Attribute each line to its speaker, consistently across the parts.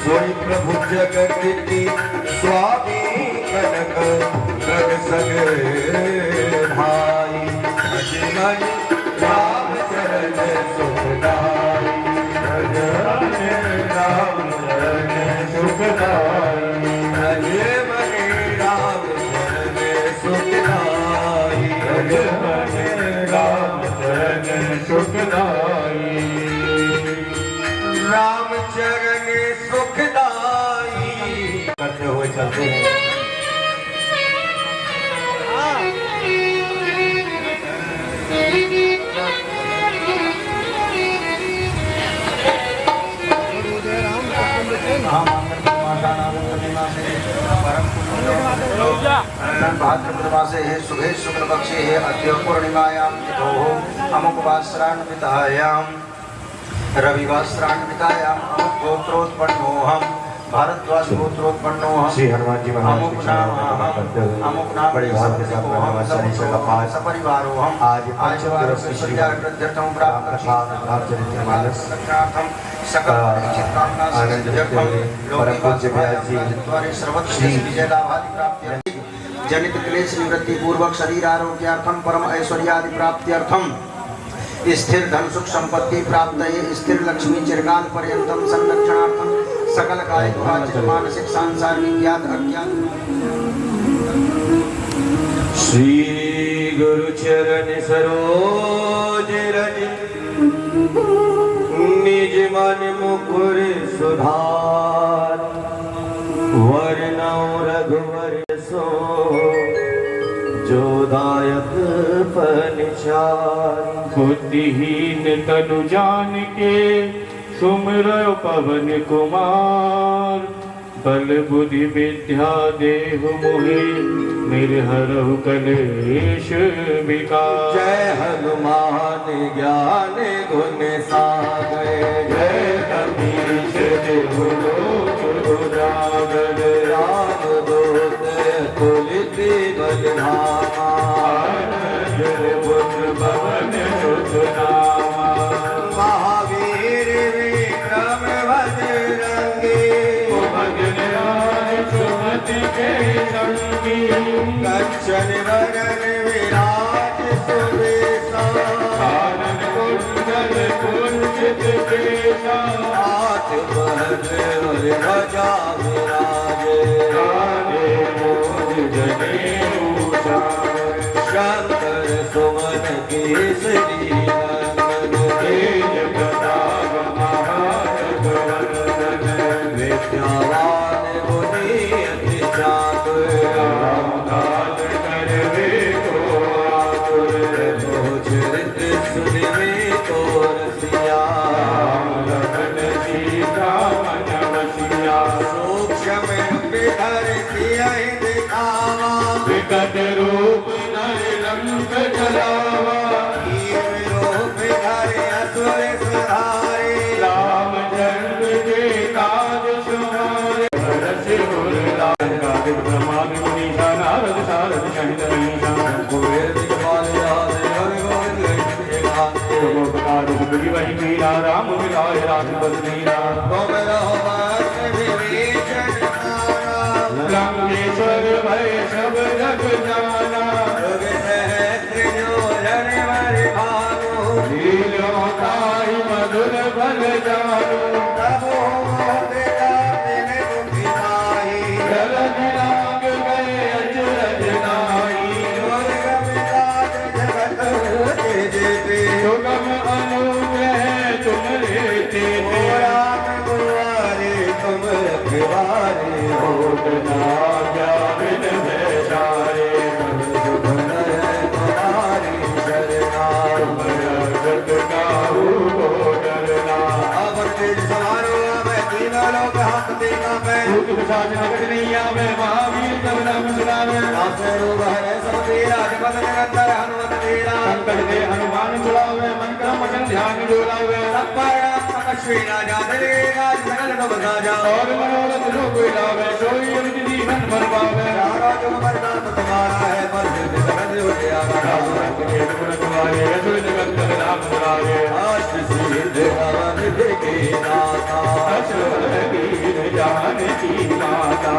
Speaker 1: सोई प्रभु जगत की स्वामी कनक रग सगे भाई मन राम चरण सुखदाई राम चरण सुखदाई राम चरण सुखदाई राम चरण सुखदाई राम चरण सुखदाई करते हुए चलते हैं। भाद्रपद मासे हे शुभे शुक्ल पक्षे हे अद्य पूर्णिमायां तिथोः अमुकवासरान्वितायां रविवासरान्वितायां अमुकगोत्रोत्पन्नोऽहं भारद्वाज गोत्रोत्पन्नोऽहं श्री हनुमान जी अमुक बड़े भाग के साथ हनुमान का पाठ सपरिवारोऽहं आज पंचवार्षिकम प्राप्त रामचरितमानस सकल कामना परम पूज्य व्यास जी श्री विजय लाभादि प्राप्ति जनित क्लेश निवृत्ति पूर्वक शरीर आरोग्यार्थम परम ऐश्वर्यादि प्राप्त्यर्थम स्थिर धन सुख संपत्ति प्राप्त स्थिर लक्ष्मी चिरकाल पर्यंतम संरक्षणार्थम सकल कायिक वाचिक मानसिक सांसारिक ज्ञात अज्ञात श्री गुरु चरण सरोज रज निज मन मुकुर सुधार वरनौ रघुवर सो जो दायक फलचार
Speaker 2: बुद्धिहीन तनु जान के सुमिरौ पवन कुमार बल बुद्धि विद्या देहु मोहि निर्हरहु कलेश विकार।
Speaker 1: जय हनुमान ज्ञान गुण सागर जय कपीश तिहु लोक उजागर राम दूत तुलित बलधामा
Speaker 2: पुत्र पवन सुत नामा
Speaker 1: महावीर विक्रम बजरंगी
Speaker 2: भजन राय सुमति के संगी
Speaker 1: कंचन वरन विराज सुबेसा
Speaker 2: कानन कुंडल कुंचित केसा
Speaker 1: हाथ पहन ध्वजा विराजे
Speaker 2: काने मोद जनेऊ सार
Speaker 1: शंकर सुमन केसरी नंदन
Speaker 2: तेज प्रताप महाजगवंदन
Speaker 1: विद्यावान मुनि अति चातुर
Speaker 2: काल करवे को आतुर
Speaker 1: प्रभु चरित सुनिवे तो रसिया
Speaker 2: लखन सीता मन बसिया
Speaker 1: सूक्ष्म विधर किया दिखावा
Speaker 2: विकट रूप नर रंग जलावा
Speaker 1: रूप धर असुर सुधारे
Speaker 2: रामचंद्र के काज सुनारे हरष उर लाल काज ब्रह्मादि मुनीषा नारद सारद सहित मनीषा
Speaker 1: कुबेर दिखपाल याद हरि गोविंद
Speaker 2: प्रकार दुखी वही मीरा राम मिलाए राजपद मीरा लंकेश्वर भय सब जग जाना लीलोताई मधुर बल जानो जल दिलांग गए अचरज नाई सुगम अनुग्रह तुम लेते
Speaker 1: तुम रखवारे हो
Speaker 2: बिन बेचारे
Speaker 1: तुम्हारी शरणा
Speaker 2: जगत काहू को डरना भूत पिशाच नगत नहीं आवे महावीर तब नाम सुनावे संकट दे हनुमान छुड़ावे मन क्रम वचन ध्यान डोलावे और मनोरथ जो कोई लावे सोई अमित जीवन भर पावे
Speaker 1: तुम्हारा है पर
Speaker 2: तुम्हारे असुर जगत का नाम सुनावे
Speaker 1: आशीष सिद्ध
Speaker 2: वीर जानकी माता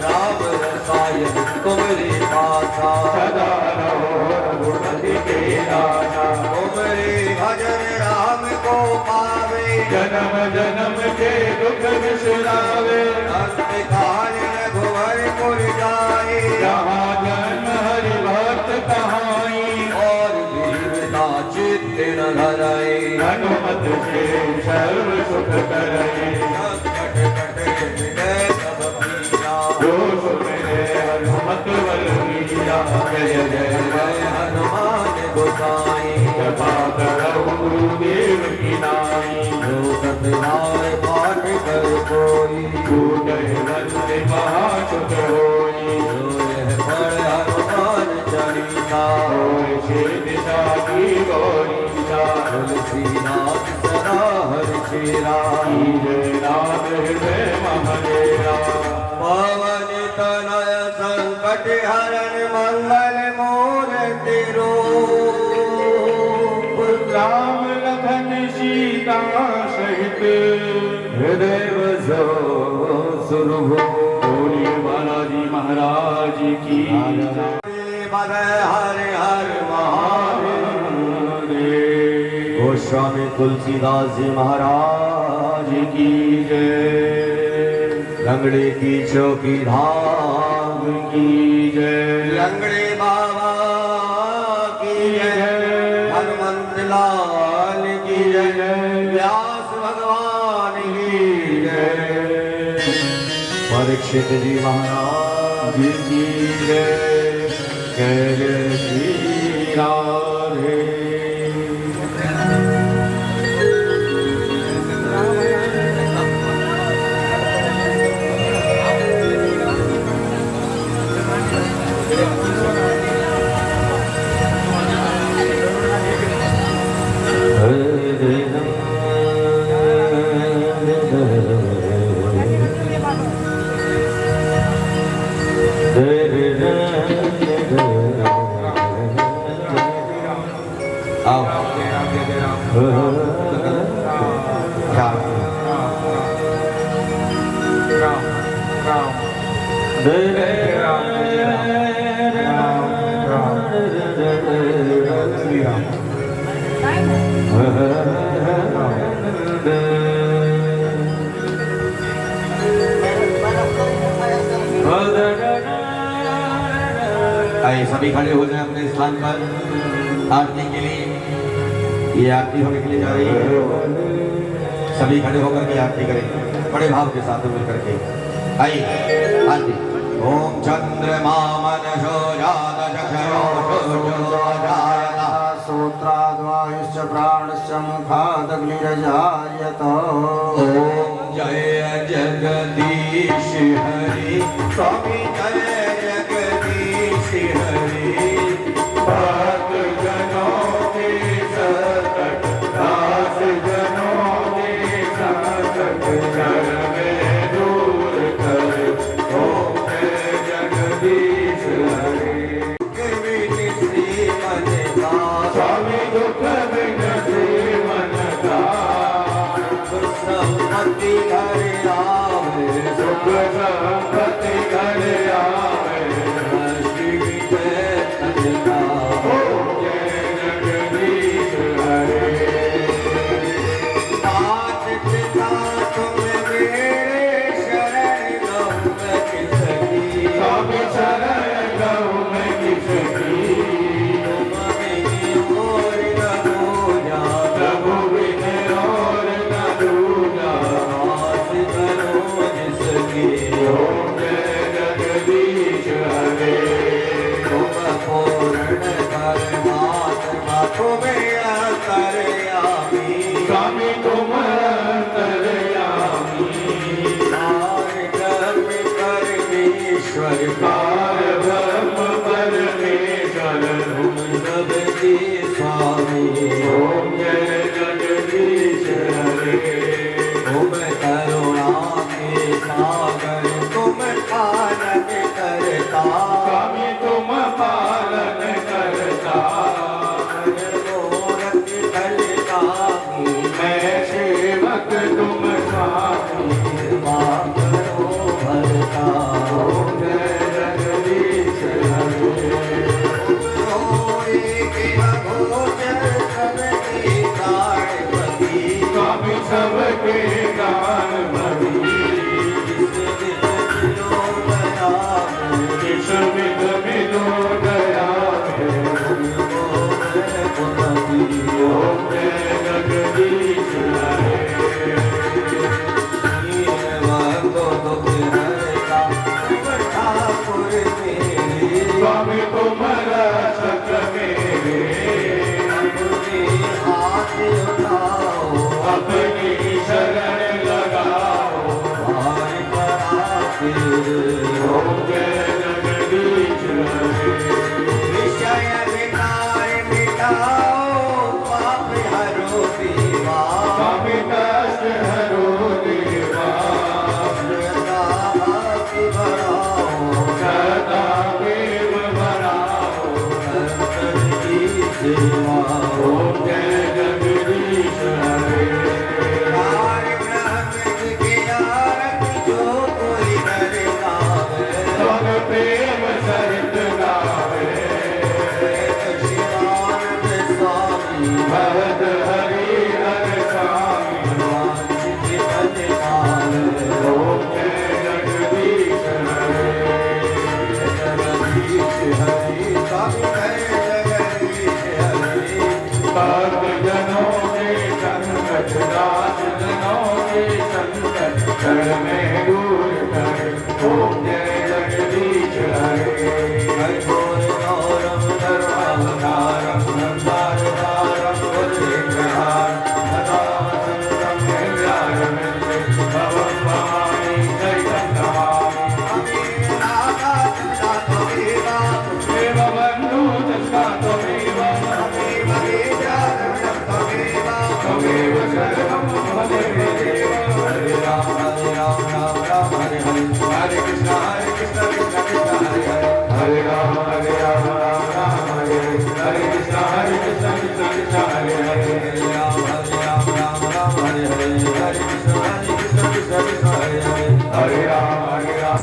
Speaker 1: राम रसायन तुमरी माता
Speaker 2: सदा रहो रघुपति के दाता
Speaker 1: तुमरे भजन राम को पावे
Speaker 2: जन्म जन्म के दुख बिसरावे
Speaker 1: अंत काल रघुवर पुर जाए
Speaker 2: जहाँ जन्म हरि भक्त कहाई
Speaker 1: और दीनता चित्त न धराए
Speaker 2: हनुमत से सर्व सुख करई
Speaker 1: संकट कटे मिटे सब पीरा
Speaker 2: जो सुमिरे हनुमत बल वीरा जय जय
Speaker 1: जय हनुमान गोसाई
Speaker 2: कृपा करहु गुरुदेव की नाई
Speaker 1: जो सतनाम पाठ कर कोई
Speaker 2: छूटहि बंदे महासुत होई
Speaker 1: जो यह पढ़ हनुमान चालीसा
Speaker 2: होय छे दिशा की गौरीसा
Speaker 1: तुलसीदास सदा हर चेरा
Speaker 2: जय नाम हृदय महलेरा
Speaker 1: पवन तनय संकट हरण मंगल मूर्ति रूप
Speaker 2: राम लखन सीता सहित
Speaker 1: हृदय बसो सुरभो
Speaker 2: बोलिए बालाजी महाराज की
Speaker 1: बद हर हर महादेव गोस्वामी तुलसीदास जी महाराज
Speaker 2: की जय
Speaker 1: लंगड़े की चौकी धाम
Speaker 2: की जय
Speaker 1: लंगड़े बाबा की जय हनुमंत लाल की जय व्यास भगवान की जय परीक्षित जी महाराज
Speaker 2: की जय जय जय श्री राधे
Speaker 1: आइए सभी खड़े हो जाए अपने स्थान पर आरती के लिए। ये आरती होने के लिए जा रही है, सभी खड़े होकर के आरती करें बड़े भाव के साथ मिल करके। आइए आरती। ओम चंद्रमा मनसो जात चक्षुषो जायतः सूत्राद्वायुश्च प्राणश्च मुखादग्निरजायत। ओम जय जगदीश हरि स्वामी जय जगदीश हरि
Speaker 2: भक्त जनों के सतत दास जनों के सतत कर में दूर कर ओम जय जगदीश हरि स्वामी दुख बिन मन का
Speaker 1: संपत्ति घर आवे
Speaker 2: सुख संपत्ति घर आवे
Speaker 1: श्री विजय
Speaker 2: भरत हरि हर स्वामी ओम जय जगदीश हरे भक्त जनों के संकट दास जनों के संकट क्षण में दूर करे ओम जय जगदीश हरे घोरम धर्मावतारम संसारधारम भुजगेन्द्रहार सदावसंतं निर्व्याजमेन्द्रे भवं भवानी चैतन्यमामि त्वमेव बन्धु जन्मा त्वमेव त्वमेव सर्वं मम देव हरे राम राम राम हरे हरे हरे कृष्ण कृष्ण कृष्ण हरे हरे हरे राम राम राम हरे हरे हरे कृष्ण कृष्ण कृष्ण हरे हरे हरे राम राम राम हरे हरे हरे कृष्ण कृष्ण कृष्ण हरे हरे हरे राम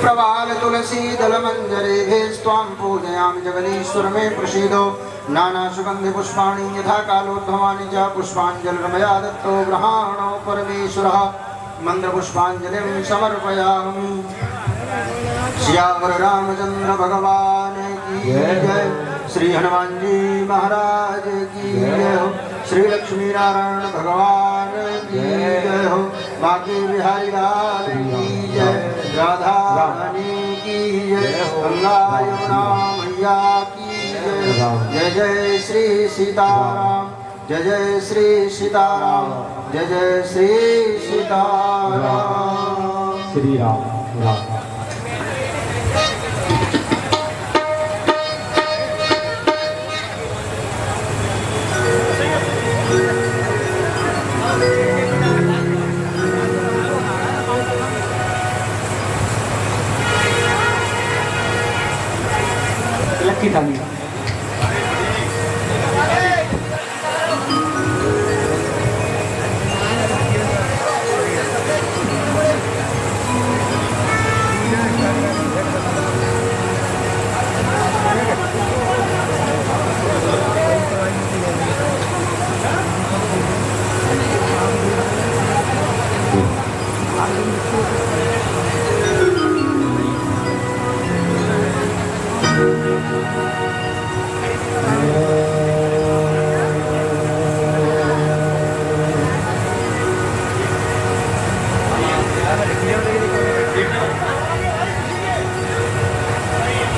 Speaker 1: प्रवाल तुलसी दल मंजरे स्वां पूजयामि जगदीश्वर मे प्रसीदो नाना सुगंधि पुष्पाणि यथा कालोद्भवानि च पुष्पाञ्जलिर्मया दत्तो गृहाणो परमेश्वरः मंत्र पुष्पाञ्जलिं समर्पयामि। श्यावर रामचंद्र भगवान की जय, श्री हनुमान जी महाराज की जय हो, श्री लक्ष्मी नारायण भगवान की जय हो, बाकी बिहारी लाल की जय, राधा रानी की जय, गंगा यमुना मैया की जय। जय जय श्री सीताराम, जय जय श्री सीताराम, जय जय श्री सीताराम।
Speaker 3: श्री राम राम। लक्की थाली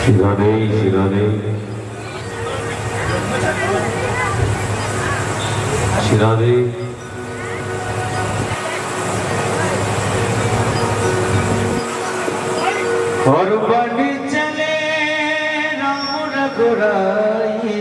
Speaker 2: शिराने शिराने शिराने
Speaker 1: और बड़ी चले राम रघुराई,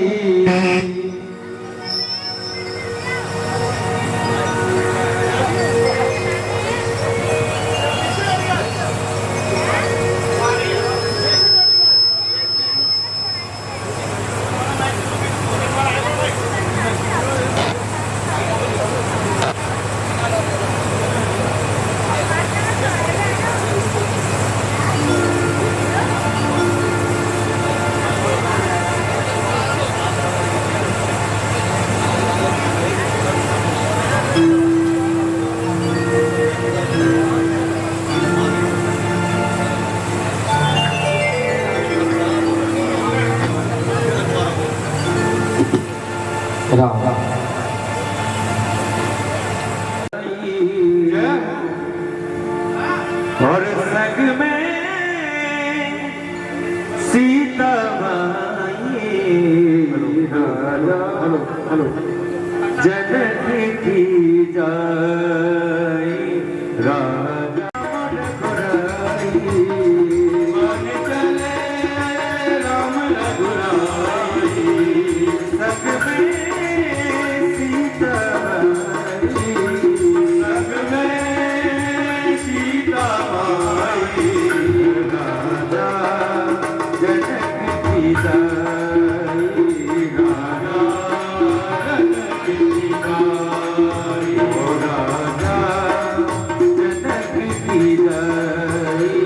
Speaker 1: राम
Speaker 2: और संग में सीता माई हेलो जनक की जाई राजा रघुराई मन चले राम रघुराई संग में सीता माई संग में सीता माई राजा जनक की जाई राजा जनक की जाई ओ राजा जनक की जाई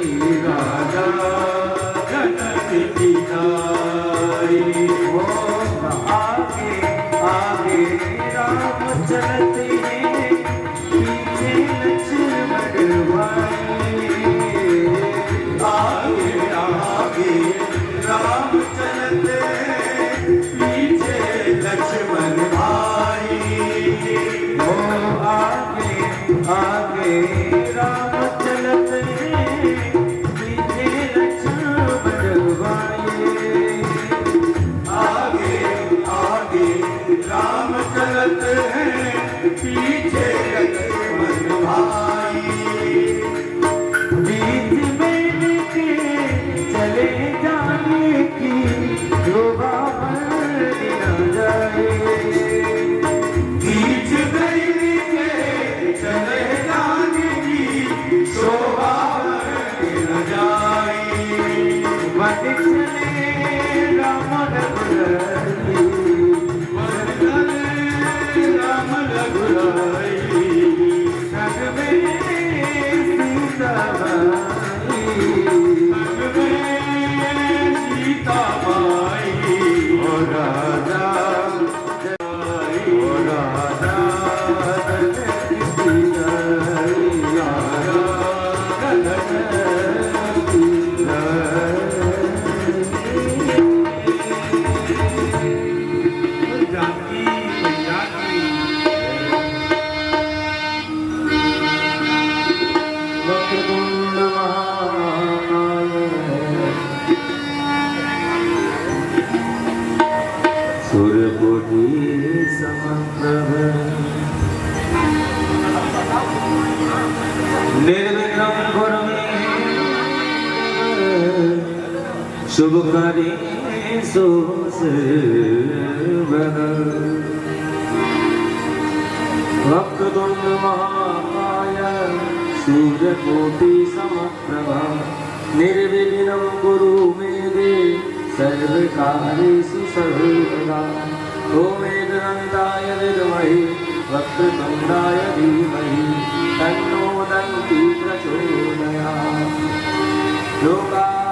Speaker 2: राजा जनक की जाई ओ आगे आगे राम चलते पीछे लक्ष्मण भाई आगे आगे राम चलते पीछे लक्ष्मण भाई ओ आगे आगे राम चलते पीछे लक्ष्मण भाई आगे आगे राम चलते हैं पीछे लक्ष्मण भाई बीच में लेके चले जाने की शोभा बढ़ न जाए बीच में लेके चले जाने की शोभा बढ़ न जाए वन चले राम रघुराई वन चले राम रघुराई संग में सीता माई संग में सीता माई ओ राजा ओ राजा जनक की जाई राजा जनक की जाई वक्रतुंड महाकाय सूर्यकोटि समप्रभ निर्विघ्नं कुरु मे शुभ कार्येषु सर्वदा वक्रतुंड महाकाय सूर्यकोटि समप्रभा निर्विघ्नं कुरु मे देव सर्वकार्येषु सर्वदा ॐ एकदन्ताय विद्महे वक्रतुण्डाय धीमहि तन्नो दन्ति प्रचोदयात् लोकाभिरामं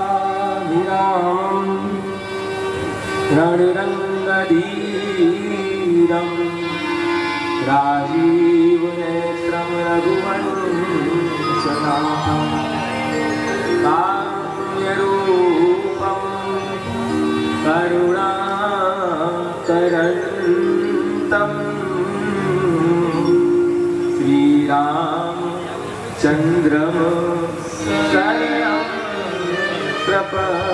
Speaker 2: रणरङ्गधीरं राजीवनेत्रं रघुवंशनाथं कारुण्यरूपं करुणाकरन्तं श्रीरामचन्द्रं शरणं प्रपद्ये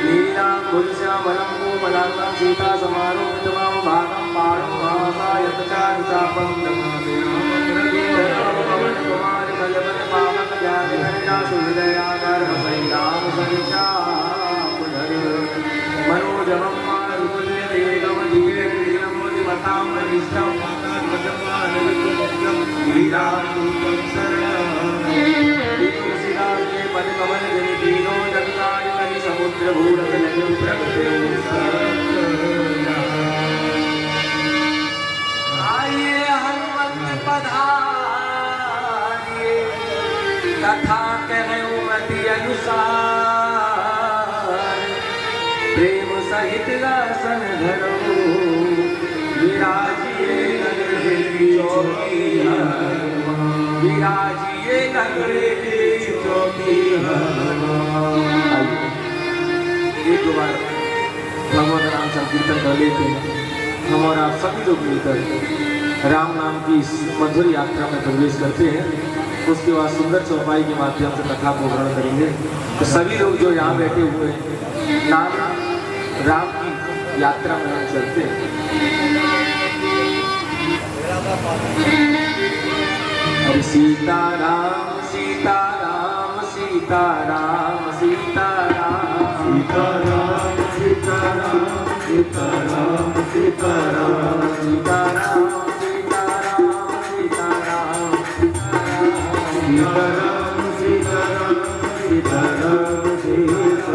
Speaker 2: लीलाकुलश्यामलं कोमलाङ्गं सीतासमारोपितमां भागं पाणौ महासायतचारुचापं मनोजवं मारुकुलेगमधीरमतां वरिष्ठं तुलसीदासे पदकमलजनितीनो जगदादिकनि समुद्रभूरकलयं प्रकृते आइए हनुमत पधारिए कथा कहूँ मति अनुसार प्रेम सहित दर्शन धरो विराजिए नगरे की चौकी विराजिए नगरे की चौकी। एक बार भगवान नाम संकीर्तन कर लेते हैं।
Speaker 4: हम और आप सभी लोग मिलकर राम नाम की इस मधुर यात्रा में प्रवेश करते हैं। उसके बाद सुंदर चौपाई के माध्यम से कथा को ग्रहण करेंगे। तो सभी लोग जो यहाँ बैठे हुए हैं, राम की यात्रा में हम चलते हैं। अरे सीताराम सीताराम सीताराम सीताराम
Speaker 2: सीताराम सीताराम सीताराम सीताराम
Speaker 4: सीताराम सीताराम सीताराम
Speaker 2: सीताराम सीताराम सीताराम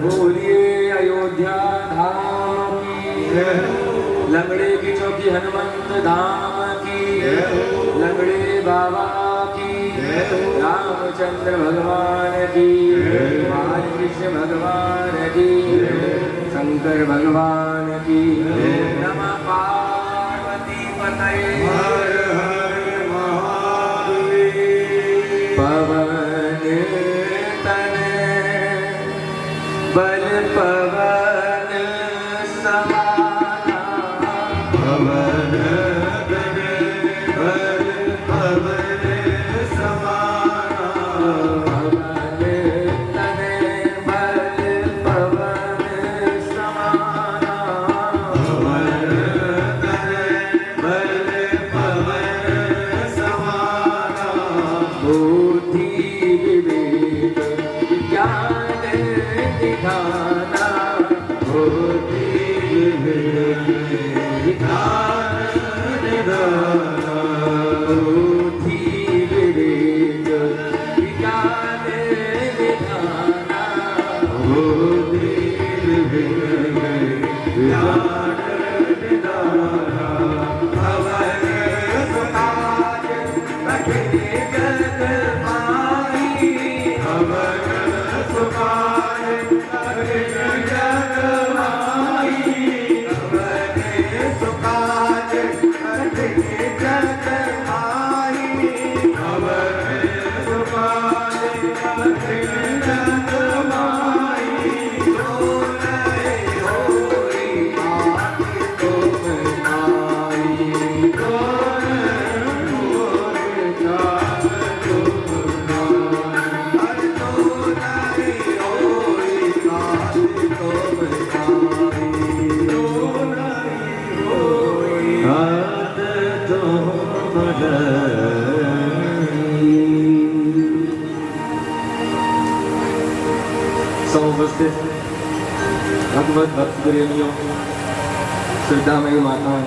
Speaker 4: बोलिए अयोध्या धाम की, लंगड़े की चौकी हनुमंत धाम की, लंगड़े बाबा की, रामचंद्र भगवान की, बालकृष्ण भगवान की, शंकर भगवान की। नमः पार्वती पतये
Speaker 2: हर हर महादेव।
Speaker 4: पवन तनय बल पवन समाना,
Speaker 2: पवन तनय बल पवन समाना,
Speaker 4: पवन तनय बल पवन समाना,
Speaker 2: पवन तनय बल पवन समाना,
Speaker 4: बुद्धि समुपस्थित भगवत भक्त प्रेमियों, श्रद्धामयी माताओं,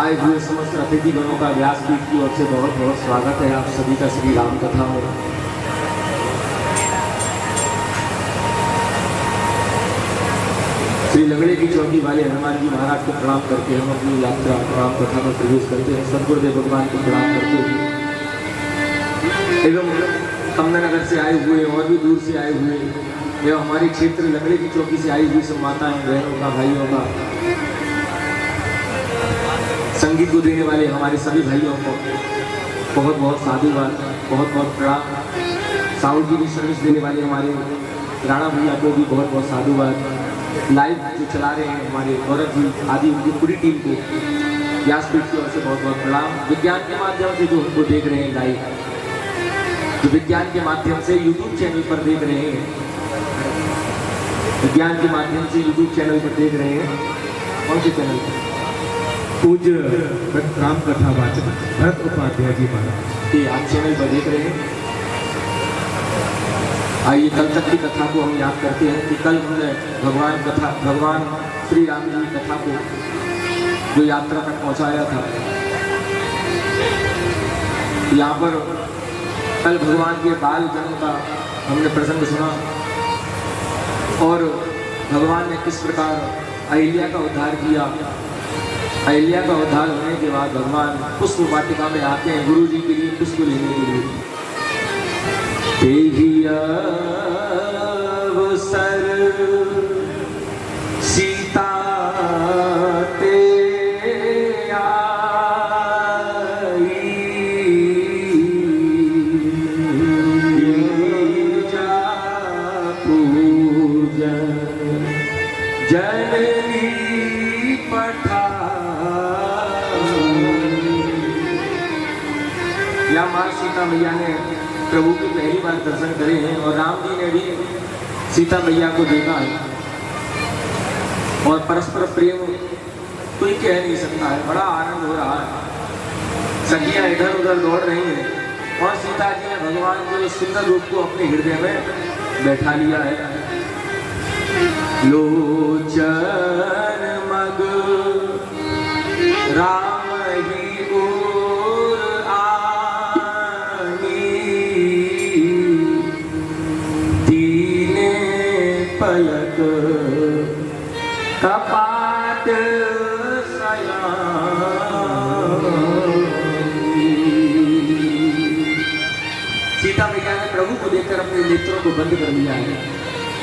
Speaker 4: आए हुए समस्त अतिथि गणों का व्यासपीठ की ओर से बहुत बहुत स्वागत है आप सभी का श्री राम कथा में। श्री लगड़े की चौकी वाले हनुमान जी महाराज को प्रणाम करके हम अपनी यात्रा राम कथा में प्रवेश करते हैं। सदगुरुदेव भगवान को प्रणाम करते हुए एवं कमलानगर से आए हुए और भी दूर से आए हुए एवं हमारे क्षेत्र लगड़े की चौकी से आई हुई सब माताएं बहनों का भाइयों का संगीत को देने वाले हमारे सभी भाइयों को बहुत बहुत साधुवाद, बहुत बहुत प्रणाम। साउंड की भी सर्विस देने वाले हमारे राणा भैया को भी बहुत बहुत साधुवाद। लाइव जो चला रहे हैं हमारे गौरव जी आदि उनकी पूरी टीम को व्यासपीठ की ओर से बहुत बहुत प्रणाम। विज्ञान के माध्यम से जो हमको देख रहे हैं लाइव, जो विज्ञान के माध्यम से यूट्यूब चैनल पर देख रहे हैं, विज्ञान के माध्यम से यूट्यूब चैनल पर देख रहे हैं, कौन से चैनल पर?
Speaker 2: पूज्य राम कथा वाचक भरत उपाध्याय जी महाराज
Speaker 4: ये आप चैनल पर देख रहे हैं। आइए कल तक की कथा को हम याद करते हैं कि कल हमने भगवान श्री राम जी की कथा को जो यात्रा तक पहुंचाया था। यहाँ पर कल भगवान के बाल जन्म का हमने प्रसंग सुना और भगवान ने किस प्रकार अहिल्या का उद्धार किया। अहिल्या का उद्धार होने के बाद भगवान पुष्प वाटिका में आते हैं गुरु जी के लिए पुष्प लेने के लिए। अवसर सीता ते आई जा पूजन जननी पठा। या माँ सीता मैया ने प्रभु की पहली बार दर्शन करे हैं और राम जी ने भी सीता मैया को देखा है और परस्पर प्रेम कोई कह नहीं सकता है। बड़ा आनंद हो रहा है। सखियां इधर उधर दौड़ रही हैं और सीता जी ने भगवान के सुंदर रूप को अपने हृदय में बैठा लिया है। लोचन मग राम ही ओर पलक कपाट सीता मैया ने प्रभु को देखकर अपने नेत्रों को बंद कर लिया है।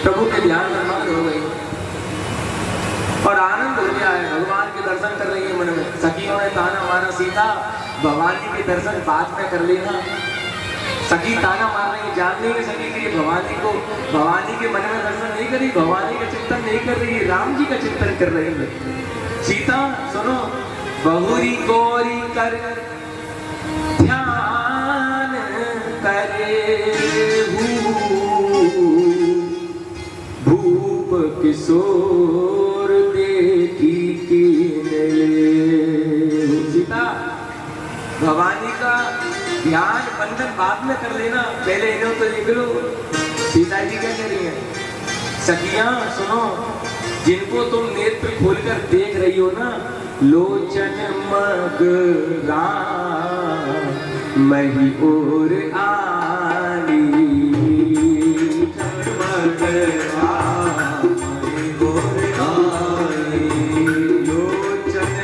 Speaker 4: प्रभु के ध्यान में मग्न हो गई और आनंद हो गया है। भगवान के दर्शन कर रही है मन में। सखियों ने ताना मारा, सीता भवानी के दर्शन बाद में कर लेना। सखी ताना मार रही है, जान नहीं सकी कि भवानी को, भवानी के मन में दर्शन नहीं करी, भवानी का चिंतन नहीं कर रही है, राम जी का चिंतन कर रही है। सीता सुनो, बहुरी गौरी कर ध्यान करे भूप किशोर देखी की सीता भवानी का ध्यान बंधन बाद में कर लेना, पहले इन्हों तो लिख लो। सीता जी क्या कह रही है? सखियां सुनो, जिनको तुम नेत्र खोलकर देख रही हो ना, लोचन मग राम मही और आली मग राम मही और आली लोचन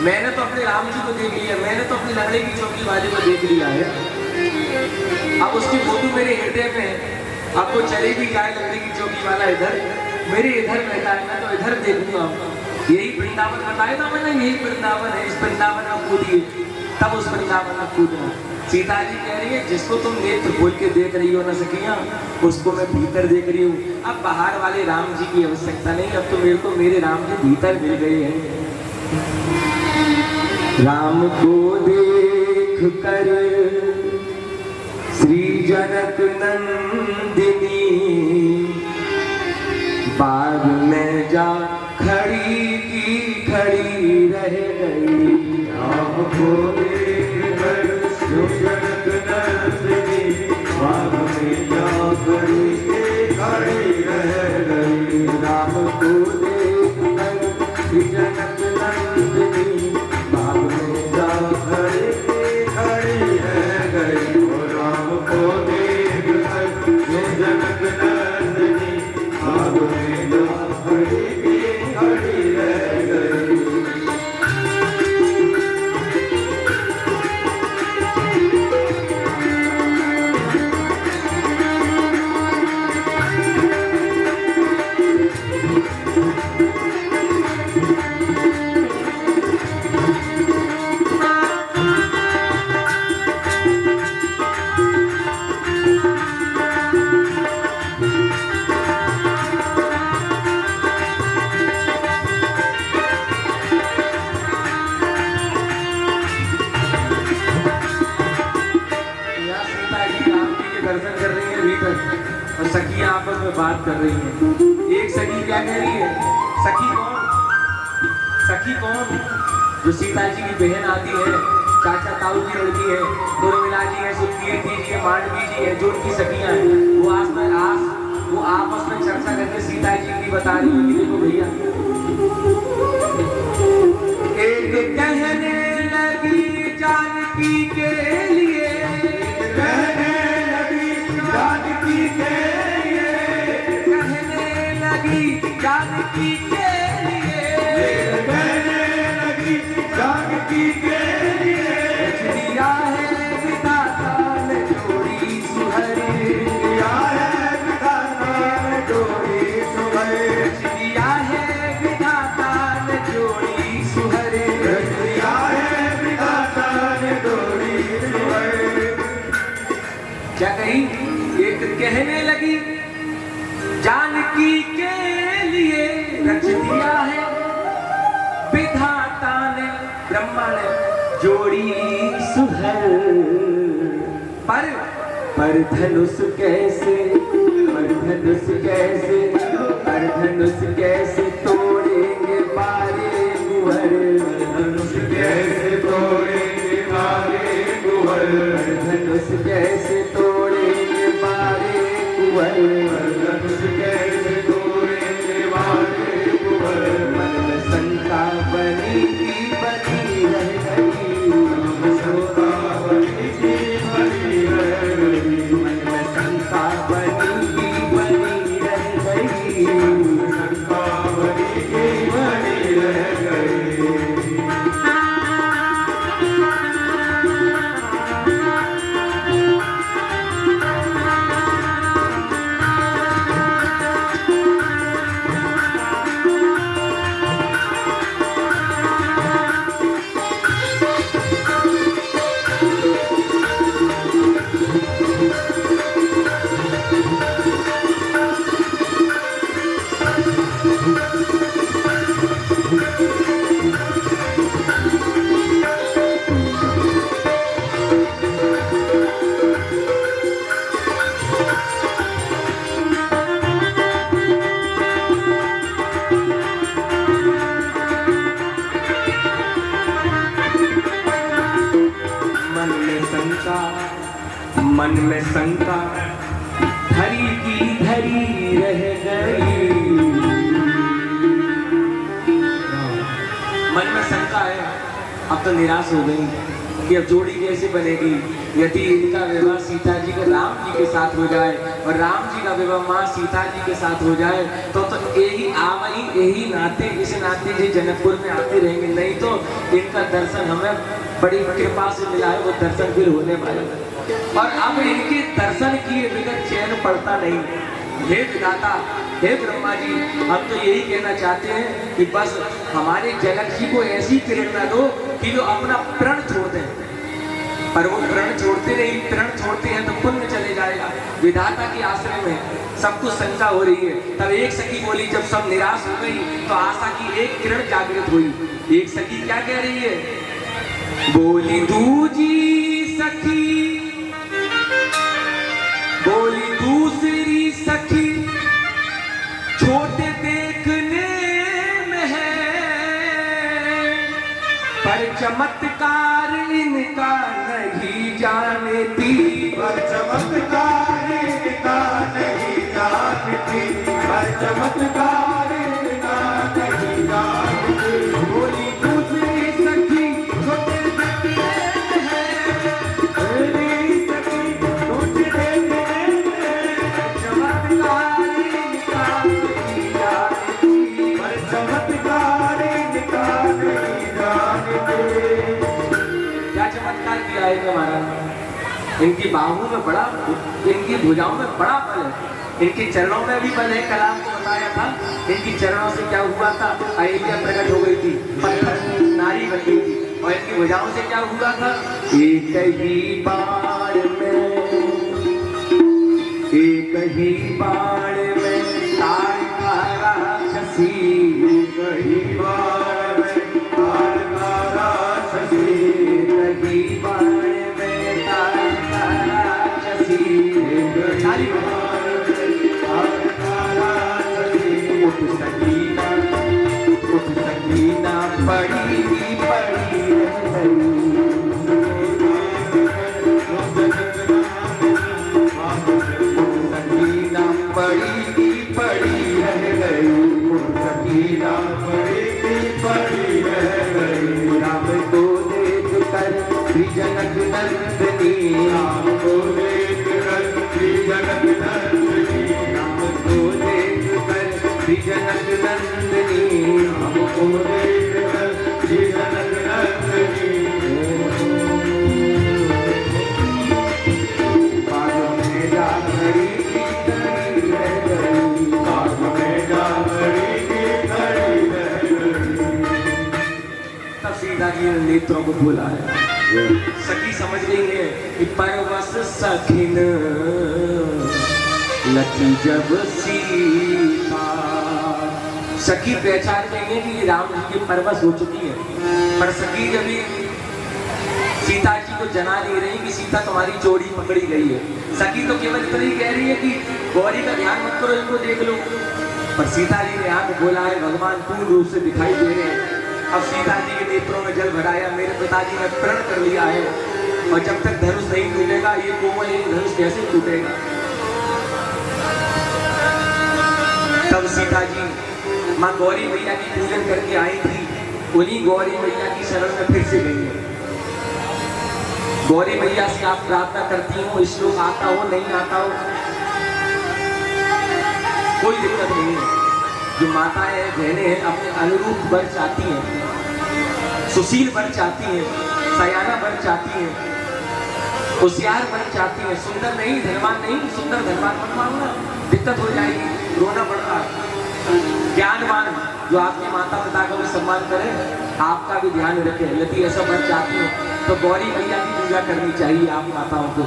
Speaker 4: मैंने तो अपने राम जी को देख लिया, मैंने तो अपनी लगड़े की चौकी वाले को देख लिया है। अब उसकी फोटो मेरे हृदय में है। अब वो चले भी जाए लगड़े की चौकी वाला इधर, मेरे इधर बैठा है, मैं तो इधर देखूंगा। यही वृंदावन बताया था मैंने, यही वृंदावन है, इस वृंदावन में कूदिए, तब उस वृंदावन में कूदना। सीता जी कह रही है जिसको तुम नेत्र खोल के देख रही हो न सखियां, उसको मैं भीतर देख रही हूँ। अब बाहर वाले राम जी की आवश्यकता नहीं, अब तो मेरे को मेरे राम जी भीतर मिल गए हैं। राम को देख कर श्री जनक नंदिनी बाग में जा खड़ी की खड़ी रह गई।
Speaker 2: राम को देख कर श्री जनक नंदिनी बाग में जा खड़ी की खड़ी रह गई।
Speaker 4: राम को देख कर श्री जनक नंदिनी बाग में जा
Speaker 2: खड़ी की खड़ी रह गई। राम को देख कर श्री जनक नंदिनी बाग में जा खड़ी की खड़ी रह गई।
Speaker 4: दर्शन कर रही है भीतर और सखियां आपस में बात कर रही हैं। एक सखी क्या कह रही है? सखी कौन? सखी कौन? जो सीता जी की बहन आती है, चाचा ताऊ की लड़की है, उर्मिला जी है, सुकीर्ति जी है, मांडवी जी है, जो उनकी सखियां हैं, वो आपस में चर्चा करके सीता जी की बता रही है कि देखो भैया, एक कहने लगी जानकी के लिए,
Speaker 2: कहने लगी जानकी के लिए,
Speaker 4: कहने लगी जानकी के लिए,
Speaker 2: कहने लगी जानकी के लिए।
Speaker 4: दिया है विधाता ने जोड़ी सुहरी,
Speaker 2: दिया है विधाता ने जोड़ी सुहरी,
Speaker 4: दिया है विधाता ने जोड़ी सुहरी,
Speaker 2: दिया है विधाता ने जोड़ी सुहरी।
Speaker 4: क्या कही? एक कहने लगी जानकी के लिए रच दिया है विधाता ने, ब्रह्मा ने जोड़ी सुहर। पर धनुष कैसे, पर धनुष कैसे, पर धनुष कैसे तोड़ेंगे बारे कुंवर,
Speaker 2: धनुष कैसे तोड़ेंगे बारे कुंवर,
Speaker 4: धनुष कैसे तोड़ेंगे बारे कुंवर,
Speaker 2: धनुष कैसे तोड़ेंगे बारे कुंवर।
Speaker 4: मन में शंका बनी की बनी रह गई,
Speaker 2: शंका बनी की बनी रह गई,
Speaker 4: मन में शंका बनी की बनी रह गई,
Speaker 2: शंका बनी की बनी रह गई।
Speaker 4: मन में शंका धरी की धरी रह गई, मन में शंका है, अब तो निराश हो गई कि अब जोड़ी कैसे बनेगी। यदि इनका विवाह सीता जी के राम जी के साथ हो जाए और राम जी का विवाह माँ सीता जी के साथ हो जाए तो यही आवई यही नाते, इस नाते जी जनकपुर में आते रहेंगे, नहीं तो इनका दर्शन हमें बड़ी कृपा से मिला है, वो दर्शन फिर होने वाला है। और अब इनके दर्शन किए बिना चैन पड़ता नहीं, हे विधाता, हे ब्रह्मा जी, हम तो यही कहना चाहते हैं कि बस हमारे जनक जी को ऐसी प्रेरणा दो कि वो अपना प्रण छोड़ दें। पर वो प्रण छोड़ते नहीं, प्रण छोड़ते हैं तो पुण्य चले जाएगा। विधाता के आश्रय में सबको शंका हो रही है। तब एक सखी बोली, जब सब निराश हो गई तो आशा की एक किरण जागृत हुई। एक सखी क्या कह रही है? बोली दूजी सखी, बोली दूसरी सखी, छोटे देखने में है पर चमत्कार इनका नहीं जानती,
Speaker 2: पर चमत्कार इनका नहीं जानती, पर चमत्कार इनका नहीं जानती।
Speaker 4: बोली दूसरी सखी, छोटे देखने में है,
Speaker 2: मेरी सखी छोटे देखने में,
Speaker 4: चमत्कार इनका नहीं जानती,
Speaker 2: पर चमत्कार इनका नहीं जानती।
Speaker 4: क्या चमत्कार किया है इन्होंने महाराज? इनकी बाहों में बड़ा, इनकी भुजाओं में बड़ा बल है, इनके चरणों में भी बल है। कल आपको बताया था इनकी चरणों से क्या हुआ था, अहिल्या प्रकट हो गई थी, पत्थर नारी बन गई थी। और इनकी भुजाओं से क्या हुआ था? एक ही बाण में, एक ही बाण में तार का राक्षसी,
Speaker 2: कही बार में तार का राक्षसी,
Speaker 4: कही बाण में तार का राक्षसी, नारी
Speaker 2: बार में तार का राक्षसी।
Speaker 4: उठ सकीना, उठ सकीना पड़ी पड़ी रह गई, सकीना पड़ी पड़ी रह गई, उठ सकीना
Speaker 2: पड़ी रह गई।
Speaker 4: राम को देख कर श्री जनक नंदनी,
Speaker 2: राम को देख कर श्री जनक नंदनी,
Speaker 4: राम को देख कर श्री जनक नंदनी,
Speaker 2: राम को देख कर श्री जनक नंदनी।
Speaker 4: बाग में जा खड़ी खड़ी रह गई,
Speaker 2: बाग में जा खड़ी खड़ी रह गई।
Speaker 4: तब सीता जी ने नेत्रों को बोला है। सखी समझ रही है कि परवश सखिन लकी जब सीता, सखी पहचान लेंगे कि ये राम जी की परवश हो चुकी है। पर सखी जब सीता जी को जना नहीं रही कि सीता तुम्हारी चोरी पकड़ी गई है। सखी तो केवल इतना ही कह रही है कि गौरी का ध्यान मत करो, इनको देख लो। पर सीता जी ने यहाँ बोला है भगवान पूर्ण रूप से दिखाई दे रहे हैं। अब सीता जी के नेत्रों में जल भराया, मेरे पिताजी ने प्रण कर लिया है और जब तक धनुष नहीं टूटेगा ये कोमल एक धनुष कैसे टूटेगा। तब सीता जी माँ गौरी मैया की पूजन करके आई थी, उन्हीं गौरी मैया की शरण में फिर से गई है। गौरी मैया से आप प्रार्थना करती हो, श्लोक आता हो नहीं आता हो, कोई दिक्कत नहीं है। जो माताएं बहनें हैं अपने अनुरूप वर चाहती हैं, सुशील वर चाहती हैं, सयाना वर चाहती हैं, होशियार वर चाहती हैं, सुंदर नहीं धनवान नहीं, सुंदर धनवान मत मांगना, दिक्कत हो जाएगी, रोना पड़ता है। ज्ञानवान जो आपके माता पिता का भी सम्मान करे, आपका भी ध्यान रखे, यदि ऐसा वर चाहती हो तो गौरी मैया की पूजा करनी चाहिए आप माताओं को।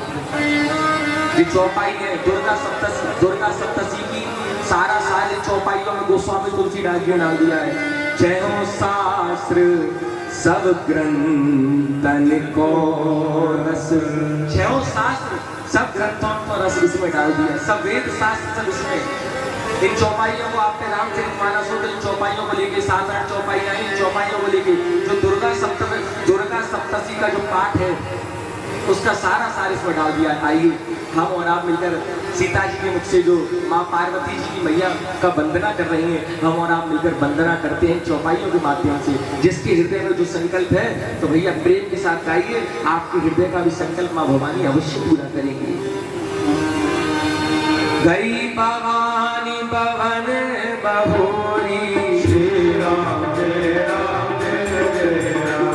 Speaker 4: ये चौपाई है दुर्गा सप्तशी की, सारा साल चौपाइयों में गोस्वामी तुलसीदास जी ने डाल दिया है। जय हो शास्त्र सब ग्रंथन को रस, जय हो शास्त्र सब ग्रंथों को रस इसमें डाल दिया, सब वेद शास्त्र सब इसमें। इन चौपाइयों को आपने रामचरितमानस हो तो इन चौपाइयों को लेके 7-8 चौपाइयाँ, इन चौपाइयों को लेके जो दुर्गा सप्तशी का जो पाठ है उसका सारा सार इसमें डाल दिया। आइए हम और आप मिलकर सीता जी के मुख से जो माँ पार्वती जी की मैया का वंदना कर रही हैं, हम और आप मिलकर वंदना करते हैं चौपाइयों के माध्यम से। जिसके हृदय में जो संकल्प है तो भैया प्रेम के साथ गाइए, आपके हृदय का भी संकल्प माँ भवानी अवश्य पूरा करेंगी। गई भवानी भवन बहोरी,
Speaker 2: श्री राम जय राम जय जय राम।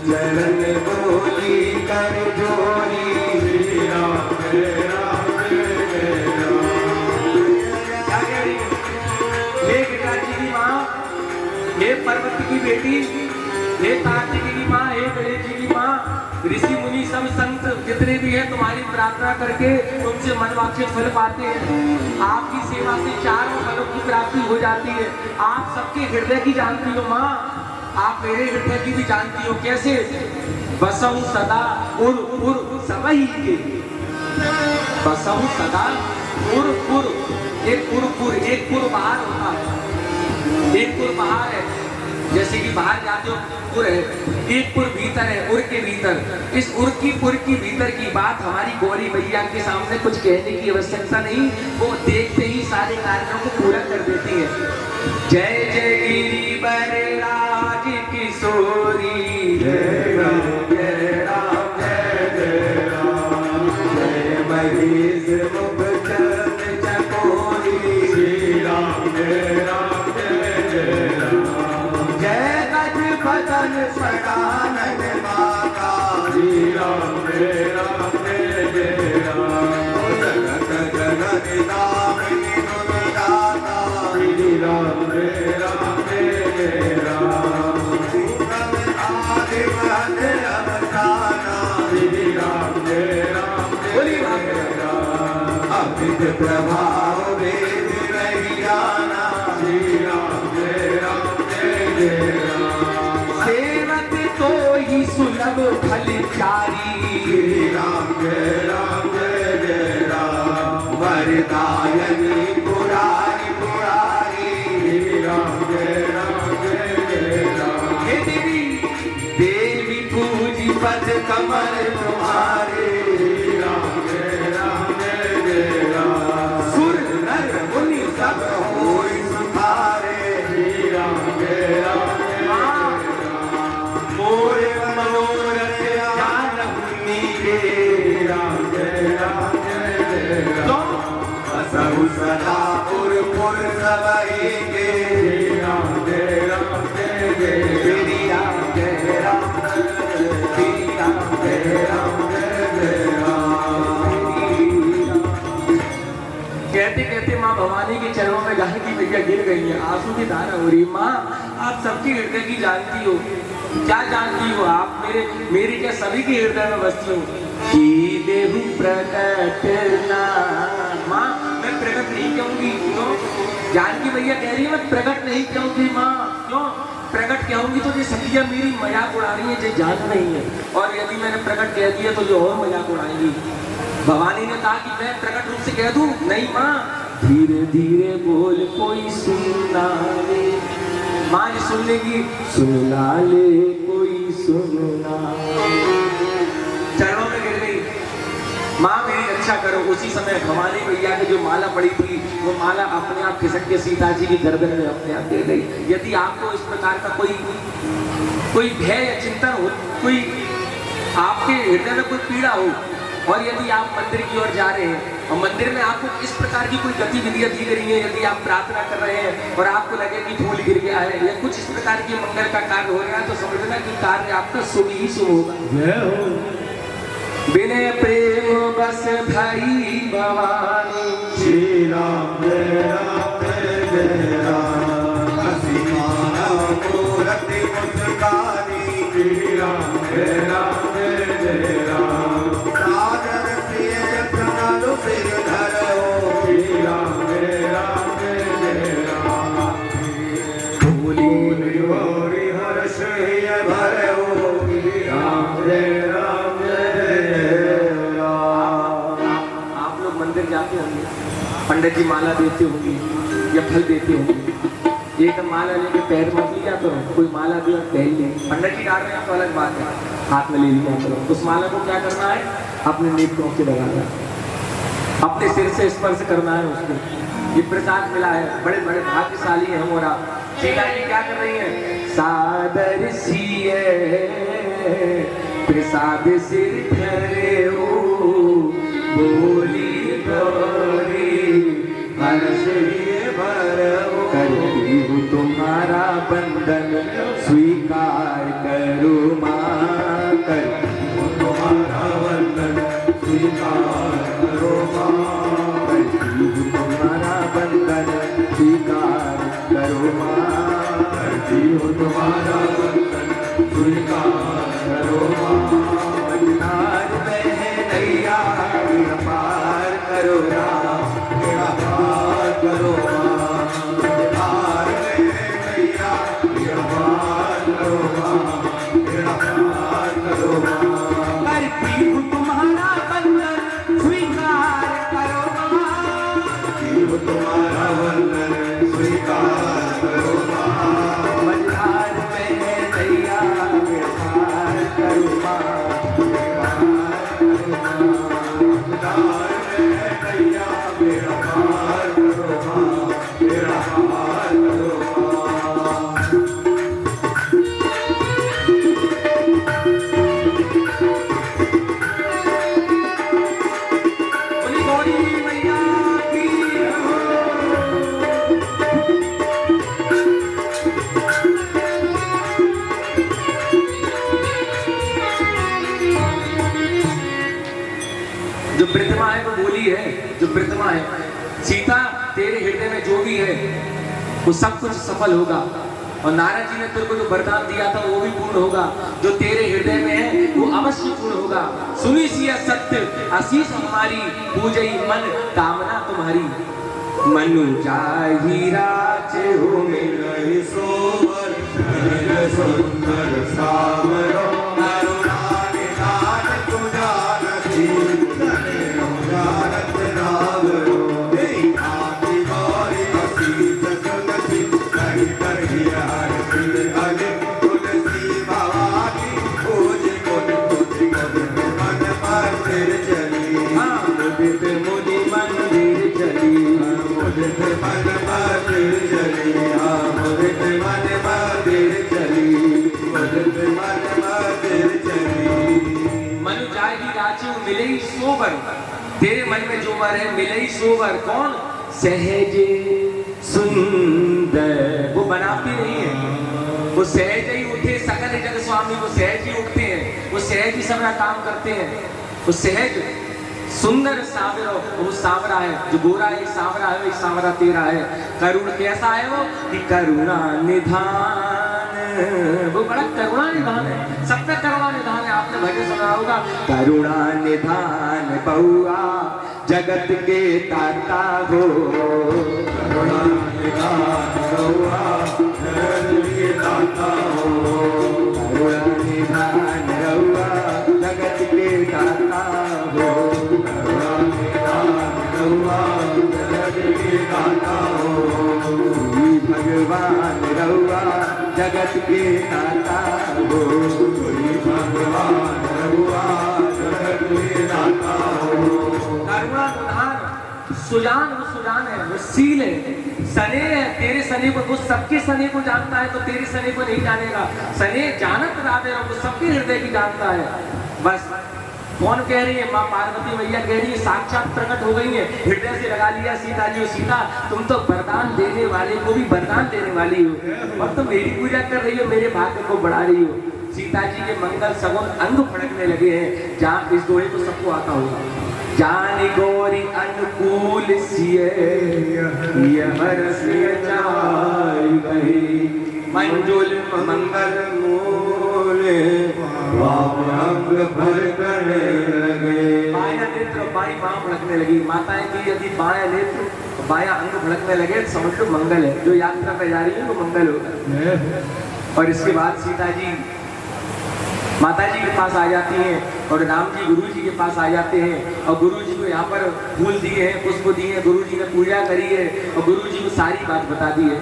Speaker 4: चरण बोली कर जोरी,
Speaker 2: श्री राम जय राम जय जय राम।
Speaker 4: कार्तिक की बेटी, हे कार्तिक की माँ, हे गणेश जी की माँ, ऋषि मुनि सब संत जितने भी हैं तुम्हारी प्रार्थना करके तुमसे मनवांछित फल पाते हैं। आपकी सेवा से चारों फलों की प्राप्ति हो जाती है। आप सबके हृदय की जानती हो माँ, आप मेरे हृदय की भी जानती हो। कैसे? बसहु सदा उर उर सबही के, बसहु सदा उर उर, एक पुर बाहर होता है, एक पुर बाहर है, जैसे कि बाहर जाते हो पुर है, एक पुर भीतर है, उर के भीतर। इस उर की पुर की भीतर की बात हमारी गौरी मैया के सामने कुछ कहने की आवश्यकता नहीं, वो देखते ही सारे कार्यों को पूरा कर देती है। जय जय गिरिवर राज किशोरी, जय राम जय राम जय जय राम, जय महेश मुख चंद चकोरी, श्री राम जय राम जय जय राम, जय गज बदन सदानंद माता, श्री राम जय राम जय जय राम, जगत जननी दामिनी गुणदाता, श्री राम जय राम जय जय राम, आदि मध्य अवसाना, श्री राम जय राम जय राम, अमित प्रभाव वेद नहीं जाना, श्री राम जय राम जय जय राम, सेवक तो ही सुलभ फलचारी, श्री राम जय राम, वरदायनी पुरारी पुरारी, श्री राम जय जय राम, हे देवी देवी पूजी पद कमल तुम्हारे, श्री राम जय राम, सुर नर मुनि सब होई सुधारे, श्री राम जय राम, मोरे मनोरथ जान मुनि के, राम जय राम, बसहु सदा पुर पुर सबही के, श्री राम जय जय, श्री राम जय राम, श्री राम जय राम जय राम। कहते कहते माँ भवानी के चरणों में जानकी मैया गिर गई है, आंसू की धारा हो रही। माँ आप सबकी हृदय की जानती हो, क्या जानती हो आप? मेरी क्या सभी के हृदय में बसती हो। की देहु प्रकट ना, माँ मैं प्रकट नहीं कहूंगी, क्यों? जानकी मैया कह रही है मैं प्रकट नहीं कहूंगी माँ, क्यों? प्रकट कहूंगी तो ये सखियां मेरी मजाक उड़ा रही है, जो जान नहीं है, और यदि मैंने प्रकट कह दिया तो जो और मजाक उड़ाएंगी। भवानी ने कहा कि मैं प्रकट रूप से कह दूं, नहीं माँ धीरे धीरे बोल कोई सुनना ले, माँ ये सुन लेगी, सुनना ले कोई सुनना। चरणों में गिर गई, माँ मेरी रक्षा करो। उसी समय भवानी मैया की जो माला पड़ी थी वो माला अपने आप खिसक के सीता जी की गर्दन में अपने आप गिर गई। यदि आपको इस प्रकार का कोई भय या चिंतन हो, कोई आपके हृदय में कोई पीड़ा हो, और यदि आप मंदिर की ओर जा रहे हैं और मंदिर में आपको इस प्रकार की कोई गतिविधियां दी गई है, यदि आप प्रार्थना कर रहे हैं और आपको लगे कि फूल गिर गया है या कुछ इस प्रकार की मंगल का कार्य हो रहा है, तो समझना कि कार्य आपका शुभ ही शुभ होगा। बिने प्रेम बस भाई भवानी,
Speaker 2: श्री राम जय राम, हसी माना मूर्ति मुस्कानी, श्री राम जय राम, सागर प्रिय जगन्नाथ सिर धरो, श्री राम जय राम, भूली गोरी हर्ष भरो, श्री राम जय राम।
Speaker 4: आप लोग मंदिर जाते होंगे, पंडित जी माला देते होंगे या फल देते होंगे, एक माला लेके पैर मत लिया करो, कोई माला दिया पहन ले, पंडित जी डाल रहे हैं तो अलग बात है, हाथ में ले लिया करो। उस माला को क्या करना है? अपने नेत्रों से लगाना है, अपने सिर से स्पर्श करना है उसको। ये प्रसाद मिला है, बड़े बड़े भाग्यशाली है हम और आप। सीता जी क्या कर रही है? सादर सिए प्रसाद सिर धरे हो, बोली गौरी हर्ष भरो, करती हूँ तुम्हारा बंधन स्वीकार करो माँ, करती हूँ तुम्हारा बंधन स्वीकार करो माँ, करती हूँ तुम्हारा बंधन स्वीकार करो माँ, करती हूँ तुम्हारा
Speaker 2: स्वीकार करो माँ
Speaker 1: मझधार में है नैया बेड़ा पार करो राम
Speaker 2: बेड़ा पार करो माँ मझधार में है नैया बेड़ा पार करो माँ बेड़ा पार करो माँ
Speaker 1: करती हूँ तुम्हारा बंधन स्वीकार करो माँ
Speaker 2: जीव तुम्हारा वंदन स्वीकार करो माँ
Speaker 1: मझधार में है नैया बेड़ा पार करो माँ
Speaker 2: मझधार में है नैया बेड़ा पार करो माँ बेड़ा पार करो माँ
Speaker 1: बोली गौरी मैया की जो प्रतिमा है वो बोली है, जो प्रतिमा है सीता तेरे हृदय में जो भी है वो सब कुछ सफल होगा। और नारद जी ने तेरे को जो वरदान दिया था वो भी पूर्ण होगा। जो तेरे हृदय में है वो अवश्य पूर्ण होगा। सुनी सिया सत्य आशीष हमारी पूजई मन कामना तुम्हारी। मनु जाहि राज हो
Speaker 2: मिलहि सोवर मिल सुंदर सावरो करुणा निधान तुझानती तने जानत नावरो हे आदि गौरी असीस सुनति कहि करहि हर सिर अने तुलसी भवानी पूज गुण तुझ कबि मन मंदिर चली
Speaker 1: मुदित मुनि मंदिर चली।
Speaker 2: मुदित मन मंदिर चली मुदित मन मंदिर चली मुदित मन मंदिर चली
Speaker 1: मनु जाहि राजू मिले ही सोवर। तेरे मन में जो वर है मिले ही सोवर। कौन? सहज सुंदर। वो बनाती नहीं है, वो सहज ही उठे सकल जग स्वामी। वो सहज ही उठते हैं, वो सहज ही सब काम करते हैं। वो सहज सुंदर सावरा, वो सावरा है जो गोरा है, सावरा है, वही सावरा तेरा है। करुण कैसा है वो? कि करुणा निधान। वो बड़ा करुणा निधान है, सब पे करुणा निधान है। आपने भजन सुना होगा, करुणा निधान बहुआ जगत के ताता हो।
Speaker 2: करुणा निधान बहुआ जगत के ताता हो।
Speaker 1: करुणा निधान बहुआ जगत के ताता हो।
Speaker 2: करुणा निधान बहुआ जगत के ताता हो।
Speaker 1: श्री भगवान रहुआ जगत के ताता हो।
Speaker 2: श्री भगवान बहुआ जगत के ताता हो।
Speaker 1: करुणा निधान सुजान, वो सुजान है, वो सील है, सने है। तेरे सने को, वो सबके सने को जानता है तो तेरे सने को नहीं जानेगा। सने जानत राधे, वो सबके हृदय की जानता है। बस कौन कह रही है? माँ पार्वती मैया कह रही है, साक्षात प्रकट हो गई है। हृदय से लगा लिया सीता जी। सीता तुम तो वरदान देने वाले को भी वरदान देने वाली हो और तुम मेरी पूजा कर रही हो, मेरे भाग्य को बढ़ा रही हो। सीता जी के मंगल सगुन अंग फड़कने लगे हैं। जहाँ इस दोहे को सबको आता होगा। जान गौरी अनुकूल सिय मंजुल मंगल मूल
Speaker 2: अंग भर करने लगे।
Speaker 1: बाया नेत्र बाई बाँ भड़कने लगी। माताएं की यदि बाया नेत्र बाया अंग भड़कने लगे तो समझ लो मंगल है। जो यात्रा पे जा रही है वो मंगल होगा। और इसके बाद सीता जी माता जी के पास आ जाती हैं और राम जी गुरु जी के पास आ जाते हैं। और गुरु जी को यहाँ पर फूल दिए हैं, पुष्प दिए हैं, गुरु जी ने पूजा करी है और गुरु जी को सारी बात बता दी है।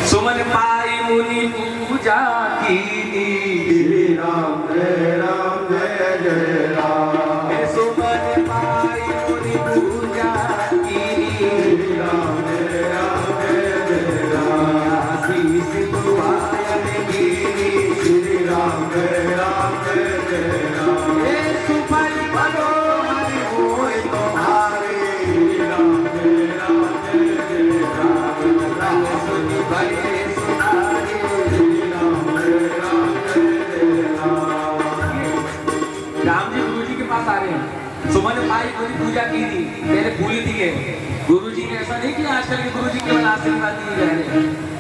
Speaker 1: सुमन पाई मुनि पूजा की।
Speaker 2: श्री राम जय राम।
Speaker 1: सुमन पाई मुनि पूजा की।
Speaker 2: श्री राम जय राम।
Speaker 1: आशीष दुआयन गिरी।
Speaker 2: श्री राम जय राम।
Speaker 1: ये सुफल मनोहर होय तुम्हारे।
Speaker 2: श्री राम जय राम।
Speaker 1: राम सुनि भले सुनारे।
Speaker 2: श्री राम जय राम।
Speaker 4: मिलती है। गुरुजी ने ऐसा नहीं किया, आजकल के गुरुजी केवल आशीर्वाद दिए जा रहे हैं।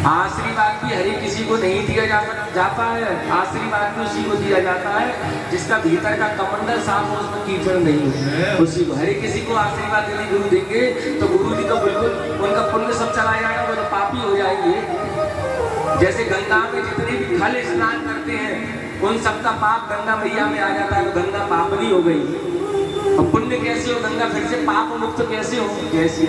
Speaker 4: आशीर्वाद भी हर एक किसी को नहीं दिया जाता है। आशीर्वाद भी उसी को दिया जाता है जिसका भीतर का कमंडल साफ हो, उसमें कीचड़ नहीं है, उसी को। हर एक किसी को आशीर्वाद यदि गुरु देंगे तो गुरु जी तो बिल्कुल उनका पुण्य सब चला जाएगा, वो तो पापी हो जाएंगे। जैसे गंगा में जितने भी खल स्नान करते हैं उन सबका पाप गंगा मैया में आ जाता है, तो गंगा पापनी हो गई। और पुण्य कैसे हो, गंगा फिर से पाप मुक्त कैसे हो? जैसी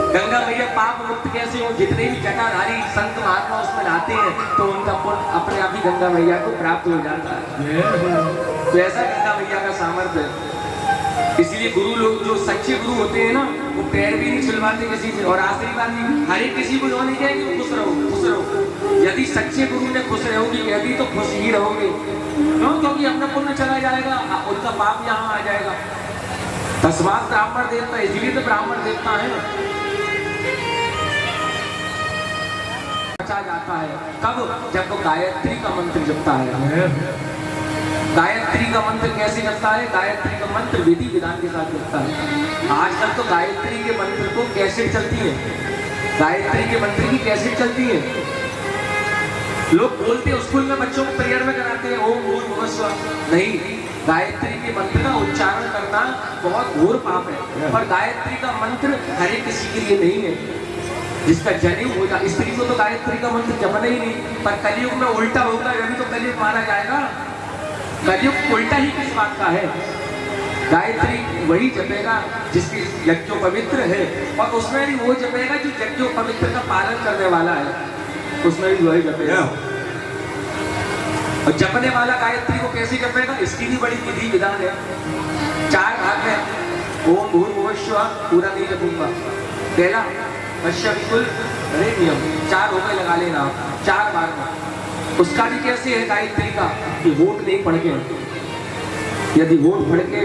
Speaker 4: गंगा मैया पाप मुक्त कैसे हो? जितने भी जटाधारी संत महात्मा उसमें नहाते हैं तो उनका पुण्य अपने आप ही गंगा मैया को प्राप्त हो जाता है। तो ऐसा गंगा मैया का सामर्थ्य है। इसलिए गुरु लोग जो सच्चे गुरु होते हैं ना, वो पैर भी नहीं छिलवाते किसी से, और आशीर्वाद भी हर एक किसी को नहीं कहेंगे खुश रहो खुश रहो। यदि सच्चे गुरु ने खुश रहोगी यदि तो खुश ही रहोगे, क्यों? क्योंकि अपना पुण्य चला जाएगा, उनका पाप यहाँ आ जाएगा। तस्मात् ब्राह्मण देवता, इसलिए तो ब्राह्मण देवता है। जाता है कब? जब वो गायत्री का मंत्र जपता है। गायत्री का मंत्र कैसे जपता है? गायत्री का मंत्र विधि विधान के साथ जपता है। आजकल तो गायत्री के मंत्र को कैसेट चलती है, गायत्री के मंत्र की कैसेट चलती है। लोग बोलते हैं, स्कूल में बच्चों को पीरियड में कराते हैं ओम भूर्भुवः भुवः स्वः। नहीं, गायत्री के मंत्र का उच्चारण करना बहुत घोर पाप है। और गायत्री का मंत्र हर एक किसी के लिए नहीं है। जिसका जनेऊ हो जाए, स्त्री को तो गायत्री का मंत्र जपना ही नहीं। पर कलयुग में उल्टा होगा, अभी तो कलयुग मारा जाएगा। कलयुग उल्टा ही किस बात का है? गायत्री वही जपेगा जिसकी यज्ञ पवित्र है, और उसमें भी वो जपेगा जो यज्ञ पवित्र का पालन करने वाला है, उसमें भी वही जपेगा। और जपने वाला गायत्री को कैसे जपेगा, इसकी भी बड़ी विधि विधान है। 4 भाग है। ओम भूर्भुवः स्वः पूरा नहीं जपूंगा। पहला अश्य विकुल नियम 4 हो गए, लगा लेना 4 बार में। उसका भी कैसे है गायत्री का कि होठ नहीं पढ़ के, यदि होठ पढ़ के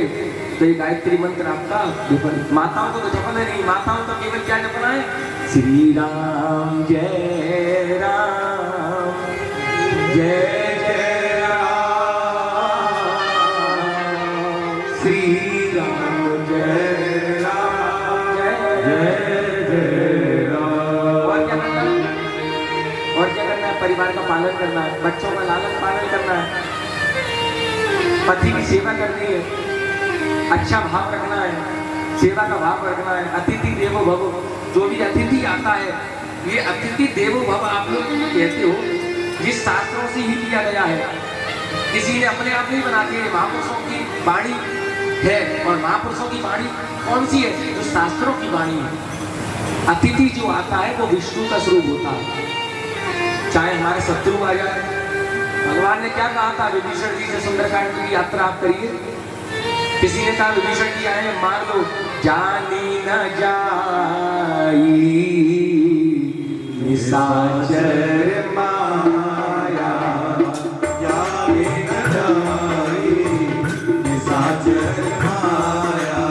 Speaker 4: तो ये गायत्री मंत्र आपका विफल। माताओं को तो जपना नहीं, माताओं को केवल क्या जपना है? श्री राम जय राम जय जय राम, श्री राम जय राम जय जय राम। और क्या करना है? परिवार का पालन करना है, बच्चों का लालन पालन करना है, पति की सेवा करनी है, अच्छा भाव रखना है, सेवा का भाव रखना है। अतिथि देवो भव, जो भी अतिथि आता है, ये अतिथि देवो भव आप लोग कहते हो, जिस शास्त्रों से ही किया गया है। किसी ने अपने आप नहीं बनाती है, महापुरुषों की वाणी है। और महापुरुषों की वाणी कौन सी है? जो शास्त्रों की वाणी है। अतिथि जो आता है वो विष्णु का स्वरूप होता है। चाहे हमारे शत्रु आ जाए, भगवान ने क्या कहा था? विभीषण जी से सुंदरकांड की यात्रा आप करिए। किसी ने कहा विभीषण जी आए, मार दो। जानी न जाई निशाचर माया,
Speaker 2: जानी न जाई निशाचर माया,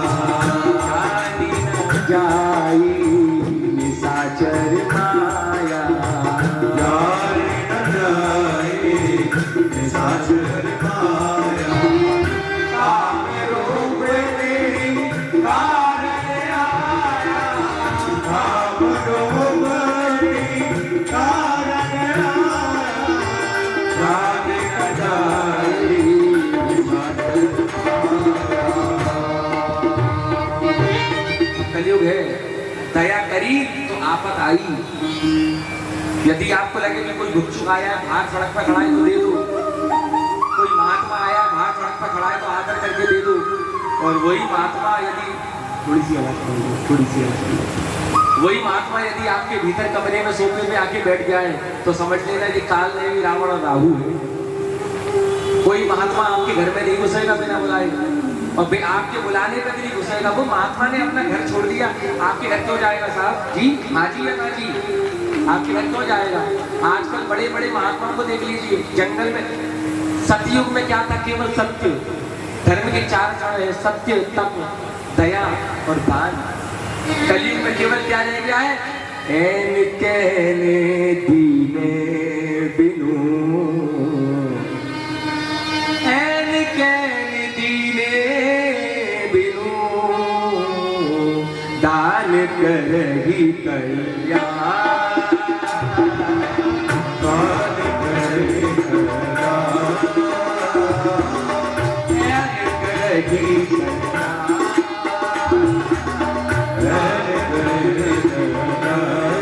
Speaker 4: जानी न जाई निशाचर माया,
Speaker 2: जानी न जाई निशाचर माया। काम रूप तेरी कारण आया, काम रूप तेरी कारण आया, जानी न जाई निशाचर माया।
Speaker 4: कलयुग है, दया करी तो आफत आई। यदि आपको लगे कि कोई भिक्षुक आया बाहर सड़क पर खड़ा है तो दे दो, कोई महात्मा आया बाहर सड़क पर खड़ा है तो आदर करके दे दो। और वही महात्मा यदि थोड़ी सी वही महात्मा यदि आपके भीतर कमरे में सोफे पे आके बैठ जाए तो समझ लेना कि काल देवी रावण और राहु है। कोई महात्मा आपके घर में नहीं घुसेगा बिना बुलाए, और आपके बुलाने पर भी नहीं घुसेगा। वो महात्मा ने अपना घर छोड़ दिया, आपके घर क्यों जाएगा साहब जी? हाँ जी या ना जी? आपके घर क्यों जाएगा? आजकल बड़े बड़े महात्माओं को देख लीजिए, जंगल में। सतयुग में क्या था? केवल सत्य। धर्म के 4 चरण है, सत्य, तप, दया और दान। कलयुग में केवल क्या रह गया है? एन कहने दीने बिनु, एन कहने दीने बिनु, ज्ञान करही कल्याण, ज्ञान करही कल्याण, ज्ञान करही कल्याण, ज्ञान करही कल्याण।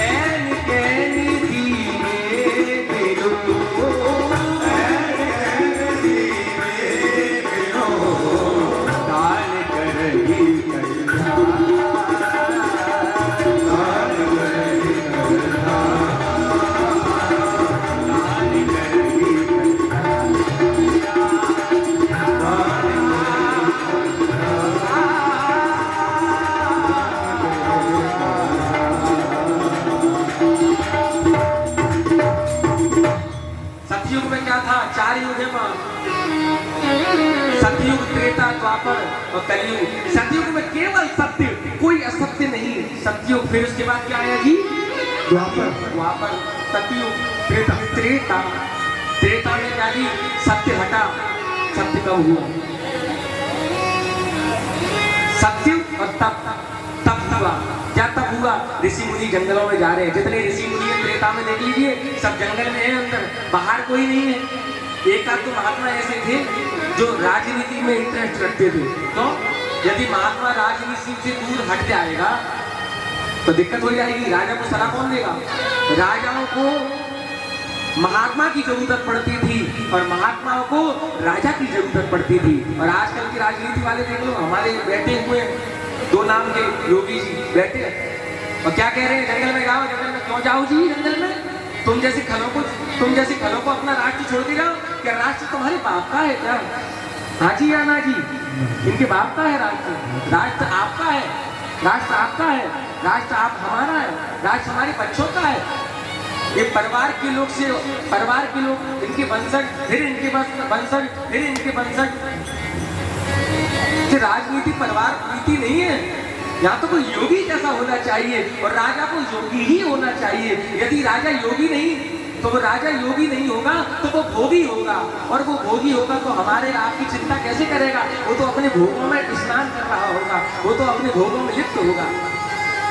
Speaker 4: ऐन कैन दीने बिनु, ऐन कैन दीने बिनु, दान करही कल्याण, दान करही कल्याण, दान करही कल्याण, दान सतयुग में क्या था? 4 युग है मां। सतयुग, त्रेता, द्वापर और कलयुग। सतयुग में केवल सत्य, कोई असत्य नहीं। सतयुग, फिर उसके बाद क्या आया जी? द्वापर, द्वापर, सतयुग, त्रेता, त्रेता। त्रेता में क्या जी? सत्य हटा, सत्य कब हुआ? सत्य और तप, तप हुआ। क्या तप हुआ? ऋषि मुनि जंगलों में जा रहे हैं। जितने ऋषि मुनि हैं त्रेता में देख लीजिए, सब जंगल में है, अंदर बाहर कोई नहीं है। एक आध तो महात्मा ऐसे थे जो राजनीति में इंटरेस्ट रखते थे। तो यदि महात्मा राजनीति से दूर हट जाएगा तो दिक्कत हो जाएगी। राजा को सलाह कौन देगा? राजाओं को महात्मा की जरूरत पड़ती थी और महात्माओं को राजा की जरूरत पड़ती थी। और आजकल की राजनीति वाले देख लो, हमारे बैठे हुए 2 नाम के योगी जी बैठे और क्या कह रहे हैं? जंगल में जाओ। जंगल में क्यों जाओ जी? जंगल में तुम जैसी खलों को अपना राष्ट्र छोड़ती जाओ। क्या राष्ट्र तुम्हारे बाप का है क्या? हाँ जी या ना जी? इनके बाप का है राष्ट्र? राष्ट्र आपका है, राष्ट्र आपका है, राष्ट्र आप हमारा है, राष्ट्र हमारे बच्चों का है। ये परिवार के लोग से, परिवार के लोग, इनके वंशज, फिर इनके वंशज, फिर इनके वंशज। राजनीति परिवार नीति नहीं है। यहाँ तो कोई योगी जैसा होना चाहिए और राजा को योगी ही होना चाहिए। यदि राजा योगी नहीं तो वो राजा योगी नहीं होगा तो वो भोगी होगा, और वो भोगी होगा तो हमारे आपकी चिंता कैसे करेगा? वो तो अपने भोगों में स्नान कर रहा होगा, वो तो अपने भोगों में लिप्त होगा,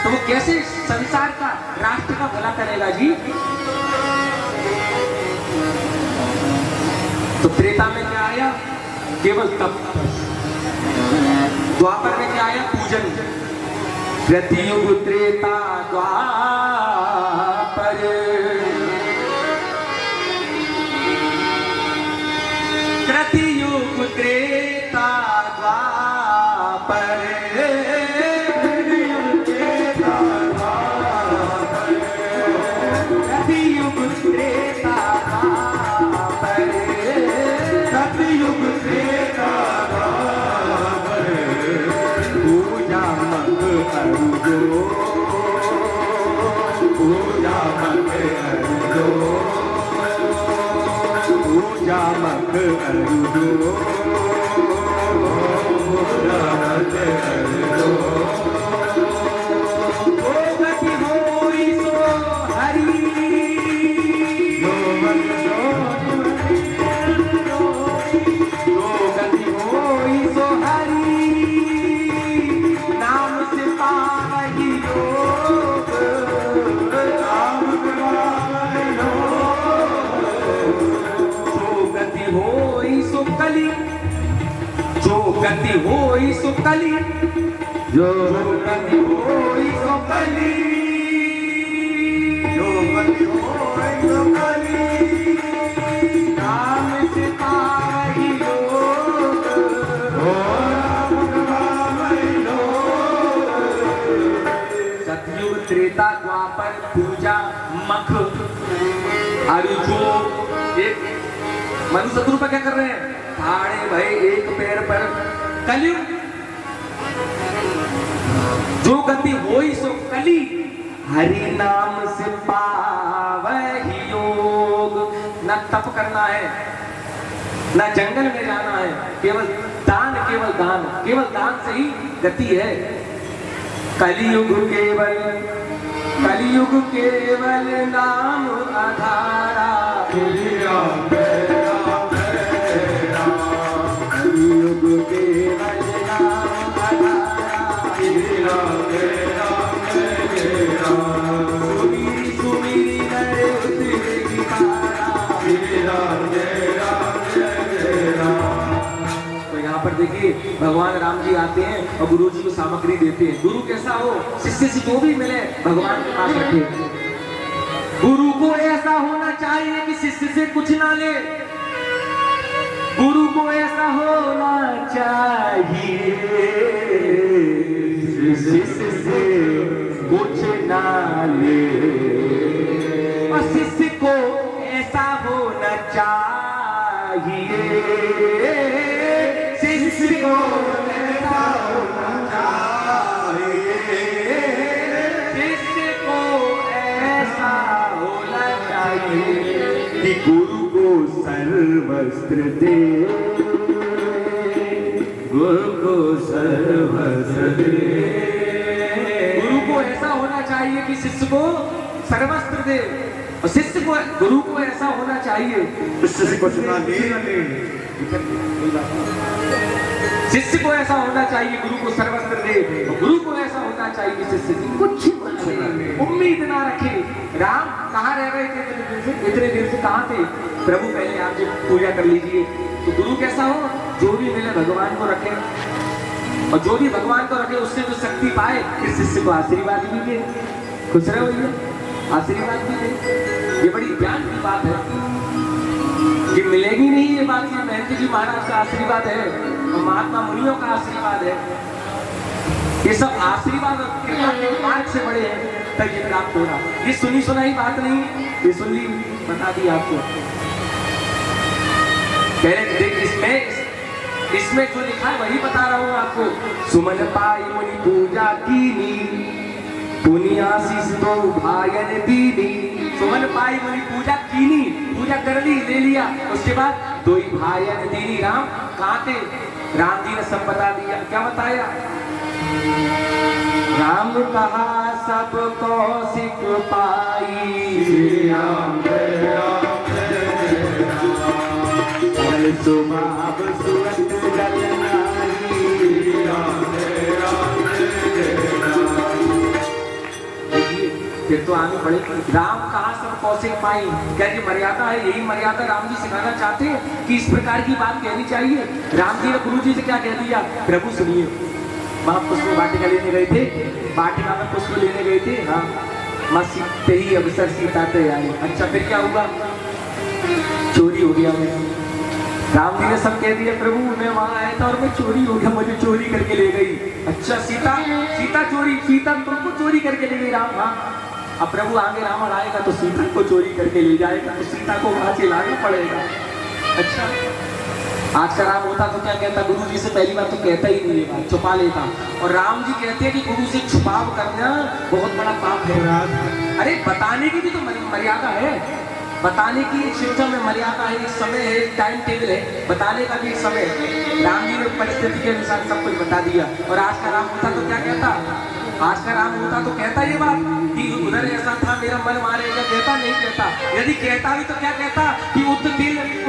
Speaker 4: तो वो कैसे संसार का, राष्ट्र का भला करेगा जी? तो त्रेता में क्या आया? केवल तप। द्वापर में क्या आया? पूजन। कृतयुग, त्रेता, द्वापर। कृतयुग, त्रेता, द्वापर। कृतयुग, त्रेता, द्वापर। कृतयुग, त्रेता, द्वापर। कृतयुग, त्रेता, द्वापर। पूजा मग अरुदो, पूजा मग अरुदो, पूजा मग अरुदो, पूजा मग अरुदो। ओ गति होई सो हरि, जो मन जो गति होई सो हरि, नाम से पावहि योग, नाम से पावहि योग। जो गति होई सो कली, जो गति होई सो कली, जो गति होई सो कली, जो गति होई सो कली, नाम से पावहि योग, नाम से पावहि योग। सतयुग, त्रेता, द्वापर, पूजा मख अर्जुन। एक मनु शत्रु पर क्या कर रहे हैं? ठाड़े भय एक पैर पर। कलयुग, जो गति होई सो कली, हरि नाम से पावहि योग। न तप करना है, न जंगल में जाना है, केवल दान, केवल दान, केवल दान से ही गति है। कलियुग केवल, कलियुग केवल नाम आधारा। कलियुग केवल नाम आधारा। भगवान राम जी आते हैं और गुरु जी को सामग्री देते हैं। गुरु कैसा हो, शिष्य से जो भी मिले भगवान के पास रखे। गुरु को ऐसा होना चाहिए कि शिष्य से कुछ ना ले। गुरु को ऐसा होना चाहिए शिष्य से कुछ ना ले, और शिष्य को ऐसा होना चाहिए, शिष्य को ऐसा होना चाहिए, शिष्य को ऐसा होना चाहिए कि गुरु को सर्वस्त्र दे, गुरु को सर्वस्त्र दे। गुरु को ऐसा होना चाहिए कि शिष्य को सर्वस्त्र दे, और शिष्य को गुरु को ऐसा होना चाहिए शिष्य से कुछ ना ले। शिष्य को ऐसा होना चाहिए गुरु को सर्वस्त्र दे, और गुरु को ऐसा होना चाहिए शिष्य से कुछ ना ले, उम्मीद ना रखे। राम कहाँ रह गए थे इतने देर से कहाँ थे? प्रभु पहले आप जब पूजा कर लीजिए। तो गुरु कैसा हो, जो भी मिले भगवान को रखे, और जो भी भगवान को रखे उससे जो शक्ति पाए, इस शिष्य को आशीर्वाद भी दे। खुश रहो भैया, आशीर्वाद भी दे। ये बड़ी ज्ञान की बात है, ये मिलेगी नहीं ये बात। ये महंत जी महाराज का आशीर्वाद है और महात्मा मुनियों का आशीर्वाद है। ये सब आशीर्वाद और कृपा के मार्ग से बड़े हैं, तब ये प्राप्त हो रहा। ये सुनी सुनाई बात नहीं, ये सुन ली, बता दी आपको। कह रहे देख इसमें जो लिखा है वही बता रहा हूँ आपको। सुमन पाई मुनि पूजा कीनी, पुनि आशीष तो भायन दीनी। सुमन पाई मुनि पूजा कीनी, पूजा कर ली, ले लिया। उसके बाद दो ही भायन दीनी। राम कहाँ थे? राम जी ने सब बता दिया। क्या बताया? राम कहा सब कौशिक पाई, राम सुभाव सुरत जल नारी। फिर तो आगे बढ़े। राम कहा सब कौशिक पाई, क्या जी मर्यादा है? यही मर्यादा राम जी सिखाना चाहते हैं कि इस प्रकार की बात कहनी चाहिए। राम जी ने गुरु जी से क्या कह दिया? प्रभु सुनिए, वहाँ पुष्प वाटिका लेने गए थे, वाटिका में पुष्प लेने गए थे। हाँ, मस्त पे ही अवसर सीता ते आए। अच्छा फिर क्या हुआ? चोरी हो गया। मैं राम जी ने सब कह दिया, प्रभु मैं वहाँ आया था और मैं चोरी हो गया, मुझे चोरी करके ले गई। अच्छा सीता चोरी, सीता तुमको चोरी करके ले गई। राम हाँ। अब प्रभु आगे रावण आएगा तो सीता को चोरी करके ले जाएगा, तो सीता को वहाँ से लाना पड़ेगा। अच्छा आज का राम होता तो क्या कहता? गुरु जी से पहली बार तो कहता ही नहीं, ये बात छुपा लेता। और राम जी कहते हैं कि गुरु से छुपाव करना बहुत बड़ा पाप है। अरे बताने की भी तो मर्यादा है, बताने की एक शिक्षा में मर्यादा है, एक समय है, एक टाइम टेबल है, बताने का भी एक समय है। राम जी ने परिस्थिति के अनुसार सब कुछ बता दिया। और आज का राम होता तो क्या कहता? आज का राम होता तो कहता ये बात कि उधर ऐसा था, मेरा मन मारेगा, कहता नहीं कहता। यदि कहता भी तो क्या कहता कि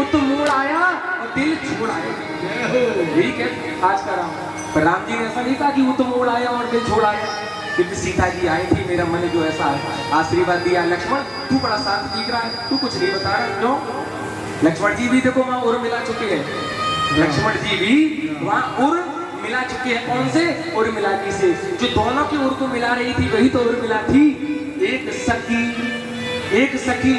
Speaker 4: उत मोड़ आया और दिल छोड़ आया। यही कहता आज का राम। पर राम जी ने ऐसा नहीं कहा कि उत मोड़ आया और दिल छोड़ आया। क्योंकि सीता जी आई थी, मेरा मन जो ऐसा आशीर्वाद दिया। लक्ष्मण तू बड़ा शांत दिख रहा है, तू कुछ नहीं बता रहा, क्यों? लक्ष्मण जी भी देखो वहाँ उर मिला चुके हैं। लक्ष्मण जी भी वहाँ उर मिला चुके हैं। कौन से? उर मिला जी से। जो दोनों की उर को मिला रही थी वही तो उर मिला थी। एक सखी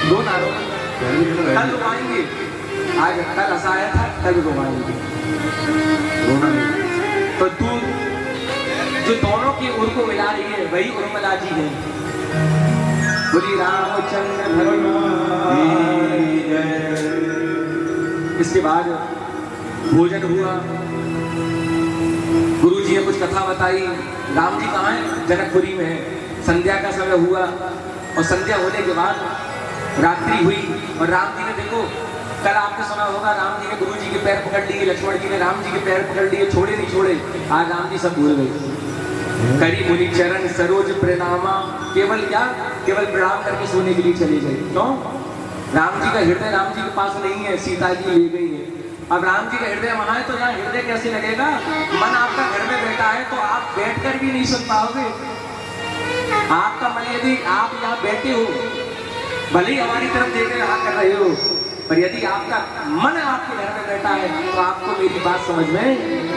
Speaker 4: दो नारों कल रुआएंगे, आज कल हंसाया था, कल रुआएंगे। तो तू जो दोनों की उर को मिला रही है वही उर्मिला जी है। बोली रामचंद्र भगवान। इसके बाद भोजन हुआ, गुरु जी ने कुछ कथा बताई। राम जी कहाँ है? जनकपुरी में है। संध्या का समय हुआ और संध्या होने के बाद रात्रि हुई और राम जी ने देखो, कल आपने सुना होगा, राम जी ने गुरु जी के पैर पकड़ लिए, लक्ष्मण जी ने राम जी के पैर पकड़ लिए, छोड़े नहीं छोड़े। आज राम जी सब भूल गए। करी मुनि चरण सरोज प्रणामा, केवल क्या? केवल प्रणाम करके सोने के लिए चले गए। क्यों? राम जी का हृदय राम जी के पास नहीं है, सीता जी ले गई है। अब राम जी का हृदय वहां है तो यहाँ हृदय कैसे लगेगा? मन आपका घर में बैठा है तो आप बैठकर भी नहीं सुन पाओगे। आपका मन यदि आप यहाँ बैठे हो भले ही हमारी तरफ देख रहे कर रहे हो, पर यदि आपका मन आपके घर में बैठा है तो आपको मेरी बात समझ में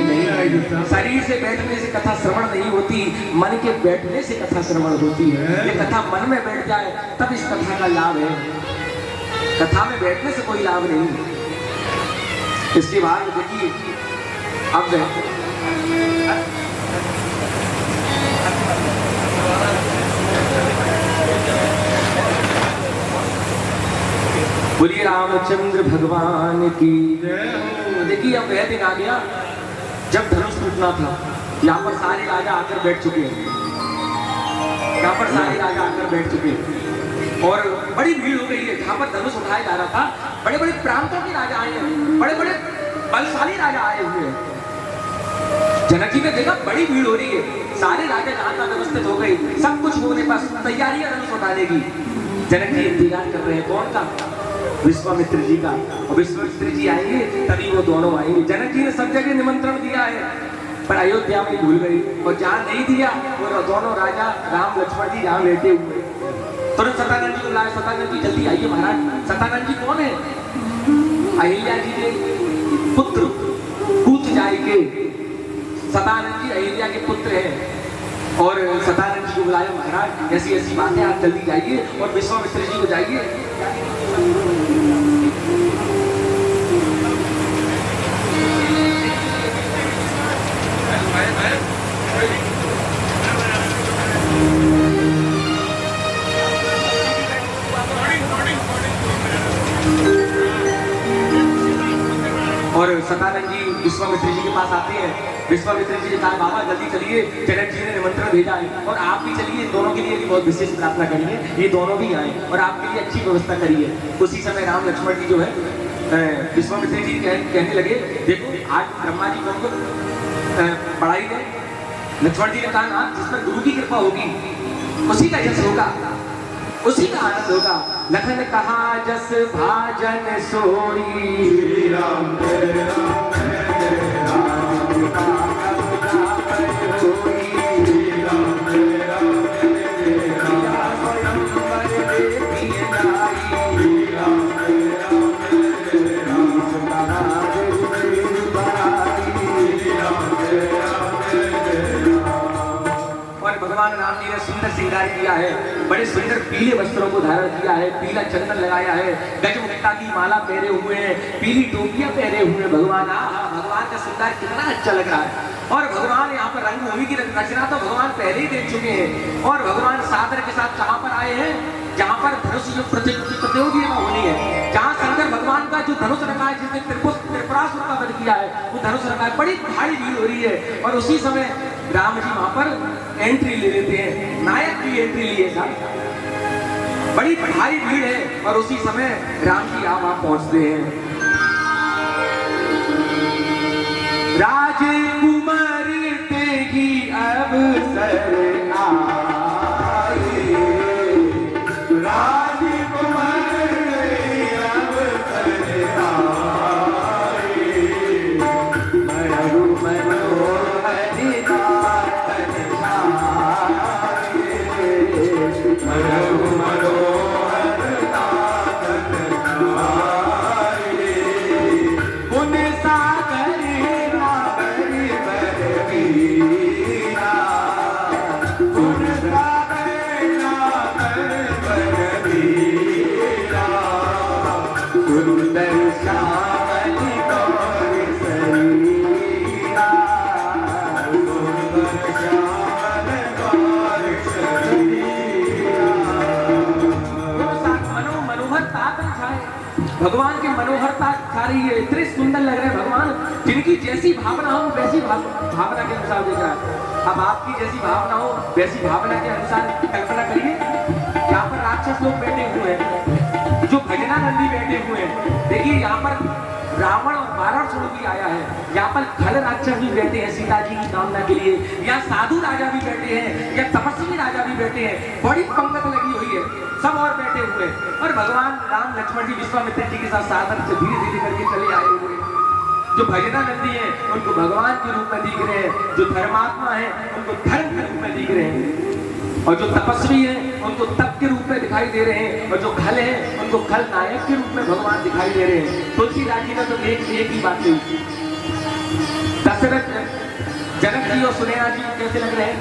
Speaker 4: नहीं आएगी। शरीर से बैठने से कथा श्रवण नहीं होती, मन के बैठने से कथा श्रवण होती है। ये कथा मन में बैठ जाए तब इस कथा का लाभ है, कथा में बैठने से कोई लाभ नहीं। इसके बाद देखिए अब बोलिए रामचंद्र भगवान की। देखिए अब वह दिन आ गया जब धनुष टूटना था। यहाँ पर सारे राजा आकर बैठ चुके हैं, यहाँ पर सारे राजा आकर बैठ चुके हैं और बड़ी भीड़ हो गई है। जहाँ पर धनुष उठाया जा रहा था बड़े बड़े प्रांतों के राजा आए हैं, बड़े बड़े बलशाली राजा आए हुए हैं। जनक जी ने देखा बड़ी भीड़ हो रही है, सारे राजा जहाँ तक व्यवस्थित हो गई, सब कुछ होने पर तैयारियां धनुष उठाने की। जनक जी इंतजार कर रहे हैं कौन का? विश्वामित्र जी का। और विश्वामित्र जी आएंगे तभी वो दोनों आएंगे। जनक जी ने सब जगह निमंत्रण दिया है पर अयोध्या में भूल गई, और जहाँ नहीं दिया वो दोनों राजा राम लक्ष्मण जी जहाँ बैठे हुए तुरंत सतानंद जी को बुलाया। सतानंद जी जल्दी आइए महाराज। सतानंद जी कौन है? अहिल्या जी के पुत्र पूत जाए के सतानंद जी अहिल्या के पुत्र हैं। और सतानंद जी को बुलाया, महाराज ऐसी ऐसी बातें, आप जल्दी जाइए और विश्वामित्र जी को जाइए। और सतानंद जी विश्वामित्र जी के पास आते हैं। विश्वामित्र जी ने कहा बाबा जल्दी चलिए, जनक जी ने निमंत्रण भेजा है और आप भी चलिए, दोनों के लिए भी बहुत विशेष प्रार्थना करिए, ये दोनों भी आए और आपके लिए अच्छी व्यवस्था करिए। उसी समय राम लक्ष्मण जी जो है विश्वामित्र जी कहने लगे देखो आज ब्रह्मा जी को पढ़ाई है। लक्ष्मण जी ने कहा ना जिस पर गुरु की कृपा होगी उसी का यश होगा, उसी का आनंद होगा। लखन कहा जस भाजन सोई, श्री राम जय राम जय राम। भगवान राम जी ने सुंदर श्रृंगार किया है, बड़े सुंदर पीले वस्त्रों को धारण किया है, पीला चंदन लगाया है, गजमुक्ता की माला पहने हुए हैं, पीली टोपियां पहने हुए भगवान। भगवान का श्रृंगार कितना अच्छा लग रहा है। और भगवान यहाँ पर रंगभूमि की रचना तो भगवान पहले ही देख चुके हैं और भगवान सादर के साथ कहाँ पर आए हैं? जहाँ पर धनुष प्रतियोगिता होनी है, जहाँ शंकर भगवान का जो धनुष रखा है, जिसने त्रिपुरासुर का वध किया है, वो धनुष रखा है। बड़ी भारी भीड़ हो रही है और उसी समय राम जी वहां पर एंट्री ले लेते हैं, नायक की एंट्री लिए साहब। बड़ी भारी भीड़ है और उसी समय राम जी वहां पहुंचते हैं। राजकुमार तेगी अवसर आए, राजकुमार अवसर आए, मरु मनोहर भगवान की मनोहरता छा रही है, इतने सुंदर लग रहे हैं भगवान, जिनकी जैसी भावना हो वैसी भावना के अनुसार देख रहा है। अब आपकी जैसी भावना हो वैसी भावना के अनुसार कल्पना करिए। यहाँ पर राक्षस लोग बैठे हुए हैं, जो भजनानंदी बैठे हुए हैं। देखिए यहाँ पर रावण और वाराणसुर भी आया है, यहाँ पर खल राक्षस भी बैठे हैं सीता जी की कामना के लिए, यहाँ साधु राजा भी बैठे हैं, या तपस्वी राजा भी बैठे हैं। बड़ी पंगत लगी हुई है, सब और बैठे हुए और भगवान राम लक्ष्मण जी विश्वामित्र जी के साथ साधन से धीरे धीरे करके चले आए हुए। जो भजनानंदी है उनको भगवान के रूप में दिख रहे हैं, जो धर्मात्मा है उनको धर्म के रूप में दिख रहे हैं। और जो तपस्वी हैं उनको तप के रूप में दिखाई दे रहे हैं, और जो खल हैं उनको खल नायक के रूप में भगवान दिखाई दे रहे हैं। तुलसीदास जी ने तो एक ही बात कही। दशरथ जनक जी और सुनैना जी को कैसे लग रहे हैं?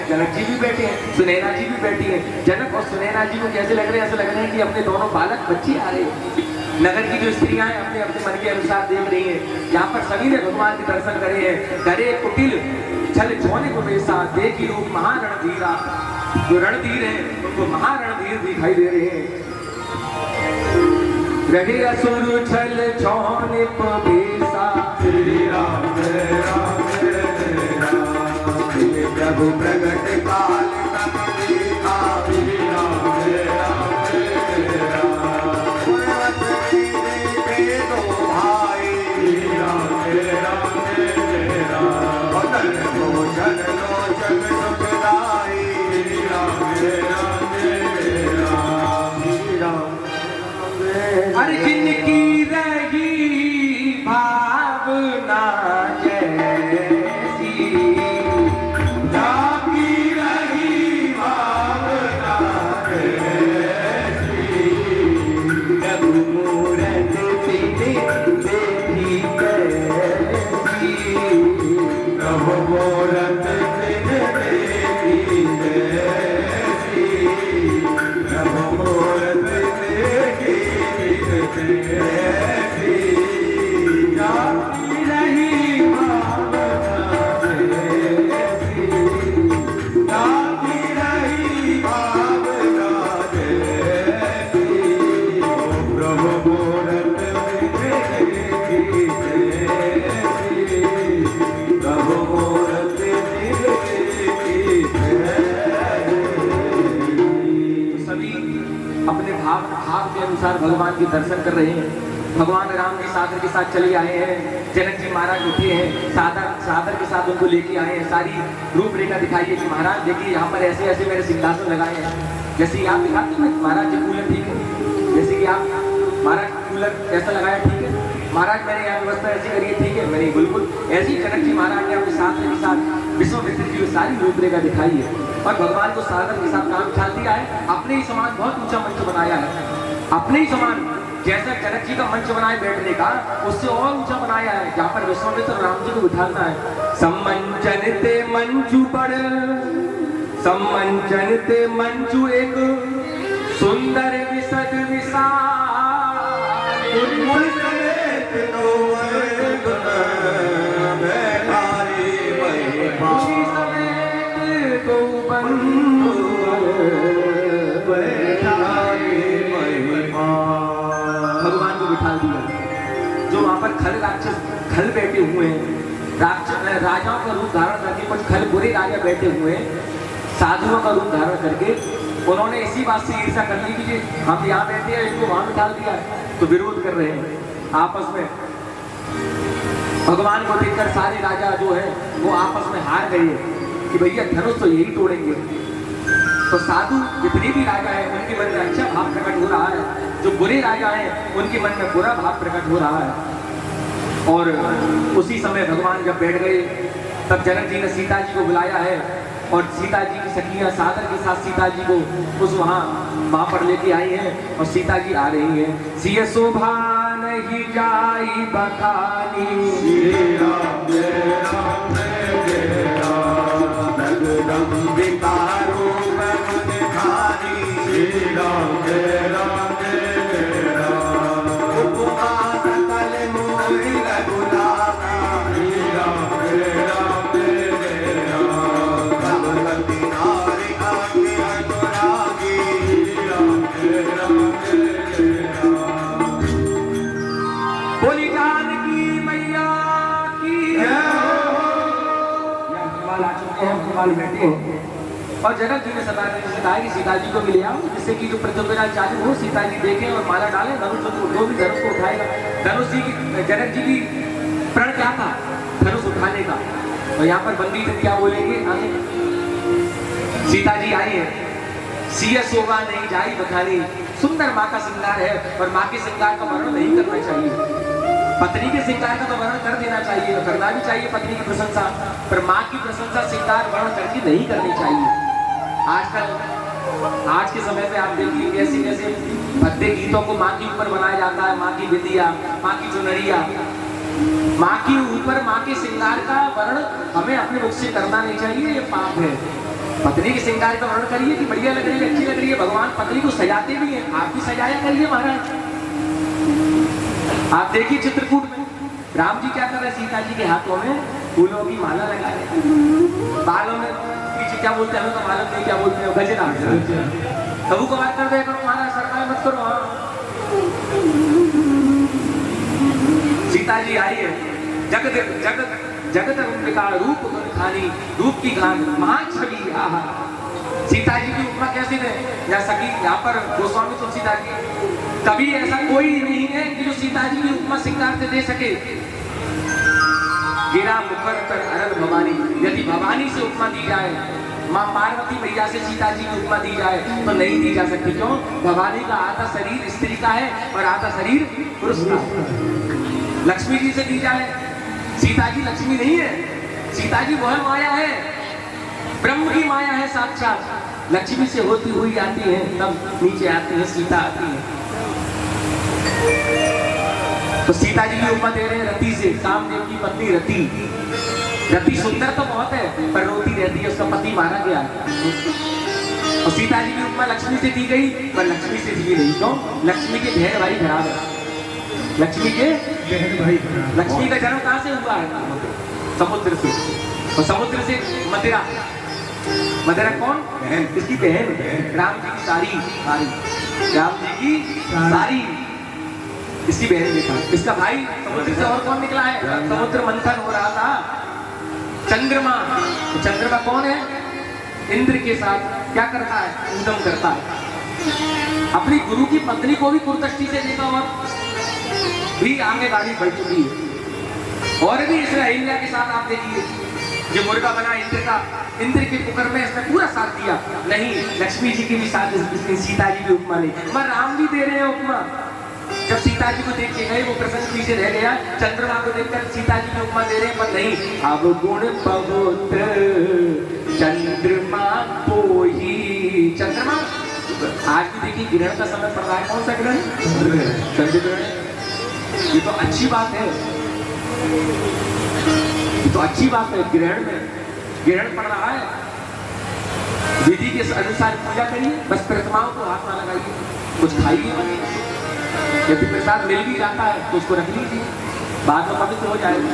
Speaker 4: जनक जी भी बैठे हैं, सुनैना जी भी बैठी हैं। जनक और सुनैना जी को कैसे लग रहे हैं? ऐसे लग रहे हैं कि अपने दोनों बालक बच्चे आ रहे हैं। नगर की जो स्त्रियां हैं अपने अपने मन के अनुसार देख रही हैं। यहाँ पर सभी ने भगवान के दर्शन करे हैं। करे कुटिल छल छोने को बेसा देखी रूप महारणधीरा। जो रणधीर हैं उनको महारणधीर दिखाई दे रहे हैं। रहे असुर छल छोने को बेसा
Speaker 2: श्री राम जय राम जय राम। प्रभु प्रगट काल तब देखा श्री राम जय राम जय राम। देखे दो भाई श्री राम जय राम जय राम। बदन लोचन लोचन सुखदाई श्री राम जय राम जय राम। श्री राम
Speaker 4: अरे जिनकी रही भावना जैसी
Speaker 2: जाकी रही भावना जैसी।
Speaker 4: प्रभु मूरत तिन्ह देखी कैसी।
Speaker 2: प्रभु मूरत तिन्ह देखी जैसी। प्रभु मूरत देखी जैसी। जाकी रही भावना जैसी। जाकी रही भावना जैसी। प्रभु मूरत देखी जैसी। प्रभु मूरत देखी जैसी।
Speaker 4: तो सभी अपने भाव के अनुसार भगवान के दर्शन कर रहे हैं। भगवान राम जी सागर के साथ चले आए हैं। जनक जी महाराज उठे हैं, सादर के साथ उनको लेके आए हैं। सारी रूपरेखा दिखाई है कि महाराज देखिए यहाँ पर ऐसे ऐसे मेरे सिंहासन लगाए हैं। जैसे कि आप दिखाते हैं महाराज जी कूलर ठीक है, जैसे कि आप महाराज कूलर ऐसा लगाया ठीक है, महाराज मैंने यहाँ व्यवस्था ऐसी करी है ठीक है, मैंने बिल्कुल ऐसी जनक जी महाराज ने अपने साथ के साथ विश्वामित्र जी को सारी रूपरेखा दिखाई है। और भगवान को सागर के साथ काम छाल दिया है। अपने ही समान बहुत ऊंचा मंच बनाया है। अपने ही समान जैसा जनक जी का मंच बनाए बैठने का, उससे और ऊंचा बनाया है जहाँ पर विश्वामित्र राम जी को बिठाना है। सम्मंचन ते मंचू पर सम्मंचन ते मंचू एक सुंदर विसद विशाल।
Speaker 2: उन्मुल समेत नौवर गुना बैठारे महिमा।
Speaker 4: समेत गौबंधु
Speaker 2: बैठारे महिमा।
Speaker 4: भगवान को बिठा दिया। जो वहां पर खल राक्षस खल बैठे हुए हैं, राजाओं का रूप धारण करके कुछ खल बुरे राजा बैठे हुए हैं, साधुओं का रूप धारण करके उन्होंने इसी बात से ईर्ष्या कर ली कि हम यहाँ बैठे हैं, इसको वहां बिठा दिया है, तो विरोध कर रहे हैं आपस में। भगवान को देखकर सारे राजा जो है वो आपस में हार गए कि भैया धनुष तो यही तोड़ेंगे। तो साधु जितने भी राजा हैं उनके मन में अच्छा भाव प्रकट हो रहा है, जो बुरे राजा हैं उनके मन में बुरा भाव प्रकट हो रहा है। और उसी समय भगवान जब बैठ गए तब जनक जी ने सीता जी को बुलाया है, और सीता जी की सखियां सादर के साथ सीता जी को उस वहां पर लेके आई हैं, और सीता जी आ रही हैं। सिय शोभा नहीं जाई बखानी।
Speaker 2: श्री राम जय राम जय राम। जगदम्बिका रूप मन धारी। श्री राम जय राम जय राम। उपमा सकल मोहि रघुनाथा। श्री राम जय राम जय राम। भगवती नारी आगे अनुरागी। श्री राम जय राम जय राम।
Speaker 4: बोली जानकी मैया की भगवान आ चुके हैं, भगवान बैठे हैं। और जनक जी ने कहा कि सीता जी को भी ले आओ, जिससे कि जो प्रतियोगिता चालू हो सीता जी देखें और माला डालें। धनुष जो भी धनुष को उठाएगा, धनुष जी की जनक जी की प्रण क्या था? धनुष उठाने का। और यहाँ पर बंदी थे क्या बोलेंगे आगे? सीता जी आई है। सिय शोभा नहीं जाई बखानी। सुंदर माँ का श्रृंगार है, और माँ के श्रृंगार का वर्णन नहीं करना चाहिए। पत्नी के श्रृंगार का तो वर्णन कर देना चाहिए, और करना भी चाहिए पत्नी की प्रशंसा, पर माँ की प्रशंसा श्रृंगार वर्णन करके नहीं करनी चाहिए। आजकल आज के समय में आप देखिए कैसे कैसे भद्दे गीतों को माँ के ऊपर बनाया जाता है। माँ की बिंदिया, माँ की चुनरिया, माँ के ऊपर माँ के श्रृंगार का वर्णन हमें अपने मुख से करना नहीं चाहिए, ये पाप है। पत्नी के श्रृंगार का वर्णन करिए कि बढ़िया लग रही है, अच्छी लग रही है। भगवान पत्नी को सजाते भी हैं, आप भी सजाया करिए महाराज। आप देखिए चित्रकूट में राम जी क्या कर रहे हैं, सीता जी के हाथों में फूलों की माला लगा रहे हैं, बालों में पीछे क्या बोलते हैं, तो मालूम नहीं क्या बोलते हैं, गजरा। कबू को बात कर दे करो महाराज, सरकार मत करो। हाँ, सीता जी आई है, जगत जगत जगत रूपिका रूप खानी, रूप की खान महान छवि। आहा, सीता जी की उपमा कैसी है, जैसा कि यहाँ पर गोस्वामी तुलसीदास जी, कभी ऐसा कोई नहीं है कि जो सीता जी की उपमा श्रृंगार से दे सके। गिरा मुखर कर अरद भवानी, यदि भवानी से उपमा दी जाए, माँ पार्वती मैया से सीता जी की उपमा दी जाए तो नहीं दी जा सकती। क्यों? भवानी का आधा शरीर स्त्री का है और आधा शरीर पुरुष का है। लक्ष्मी जी से दी जाए, सीता जी लक्ष्मी नहीं है, सीता जी वह माया है, ब्रह्म की माया है साक्षात। लक्ष्मी से होती हुई आती है, तब नीचे आती है, सीता आती है। तो सीता जी की उपमा दे रहे हैं रति से, कामदेव की पत्नी रति। रति सुंदर तो बहुत है पर रोती रहती है, उसका पति मारा गया। और सीता जी की उपमा लक्ष्मी से दी गई पर लक्ष्मी से दी नहीं। क्यों? लक्ष्मी के बहन भाई खराब है, लक्ष्मी के बहन भाई। लक्ष्मी का जन्म कहाँ से हुआ है? समुद्र से, और समुद्र से मदिरा। मदिरा कौन? बहन, इसकी बहन। राम जी की सारी, राम जी की सारी इसकी बहन ने था। इसका भाई समुद्र से और कौन निकला है? समुद्र मंथन हो रहा था, चंद्रमा। तो चंद्रमा कौन है? इंद्र के साथ क्या करता है? उद्यम करता है। अपनी गुरु की पत्नी को भी कुर्दृष्टि से देखा और भी आगे गाड़ी बढ़ चुकी है। और भी इसने अहिल्या के साथ आप देखिए, जो मुर्गा बना इंद्र का, इंद्र के कुकर में इसने पूरा साथ दिया। नहीं, लक्ष्मी जी की भी साथ, सीता जी की उपमा नहीं, मगर राम भी दे रहे हैं उपमा। जब सीता जी को देख के गए, वो प्रसंग पीछे रह गया। चंद्रमा को देखकर सीता जी की उपमा दे रहे हैं, पर नहीं। अब गुण पवित्र चंद्रमा को ही, चंद्रमा आज भी देखिए ग्रहण का समय पड़ रहा है। कौन सा ग्रहण? चंद्र ग्रहण। ये तो अच्छी बात है, ये तो अच्छी बात है। ग्रहण में ग्रहण पड़ रहा है, विधि के अनुसार पूजा करिए, बस प्रतिमाओं को हाथ ना लगाइए, कुछ खाइए। यदि प्रसाद मिल भी जाता है तो उसको रख लीजिए, बाद में पवित्र हो जाएगा।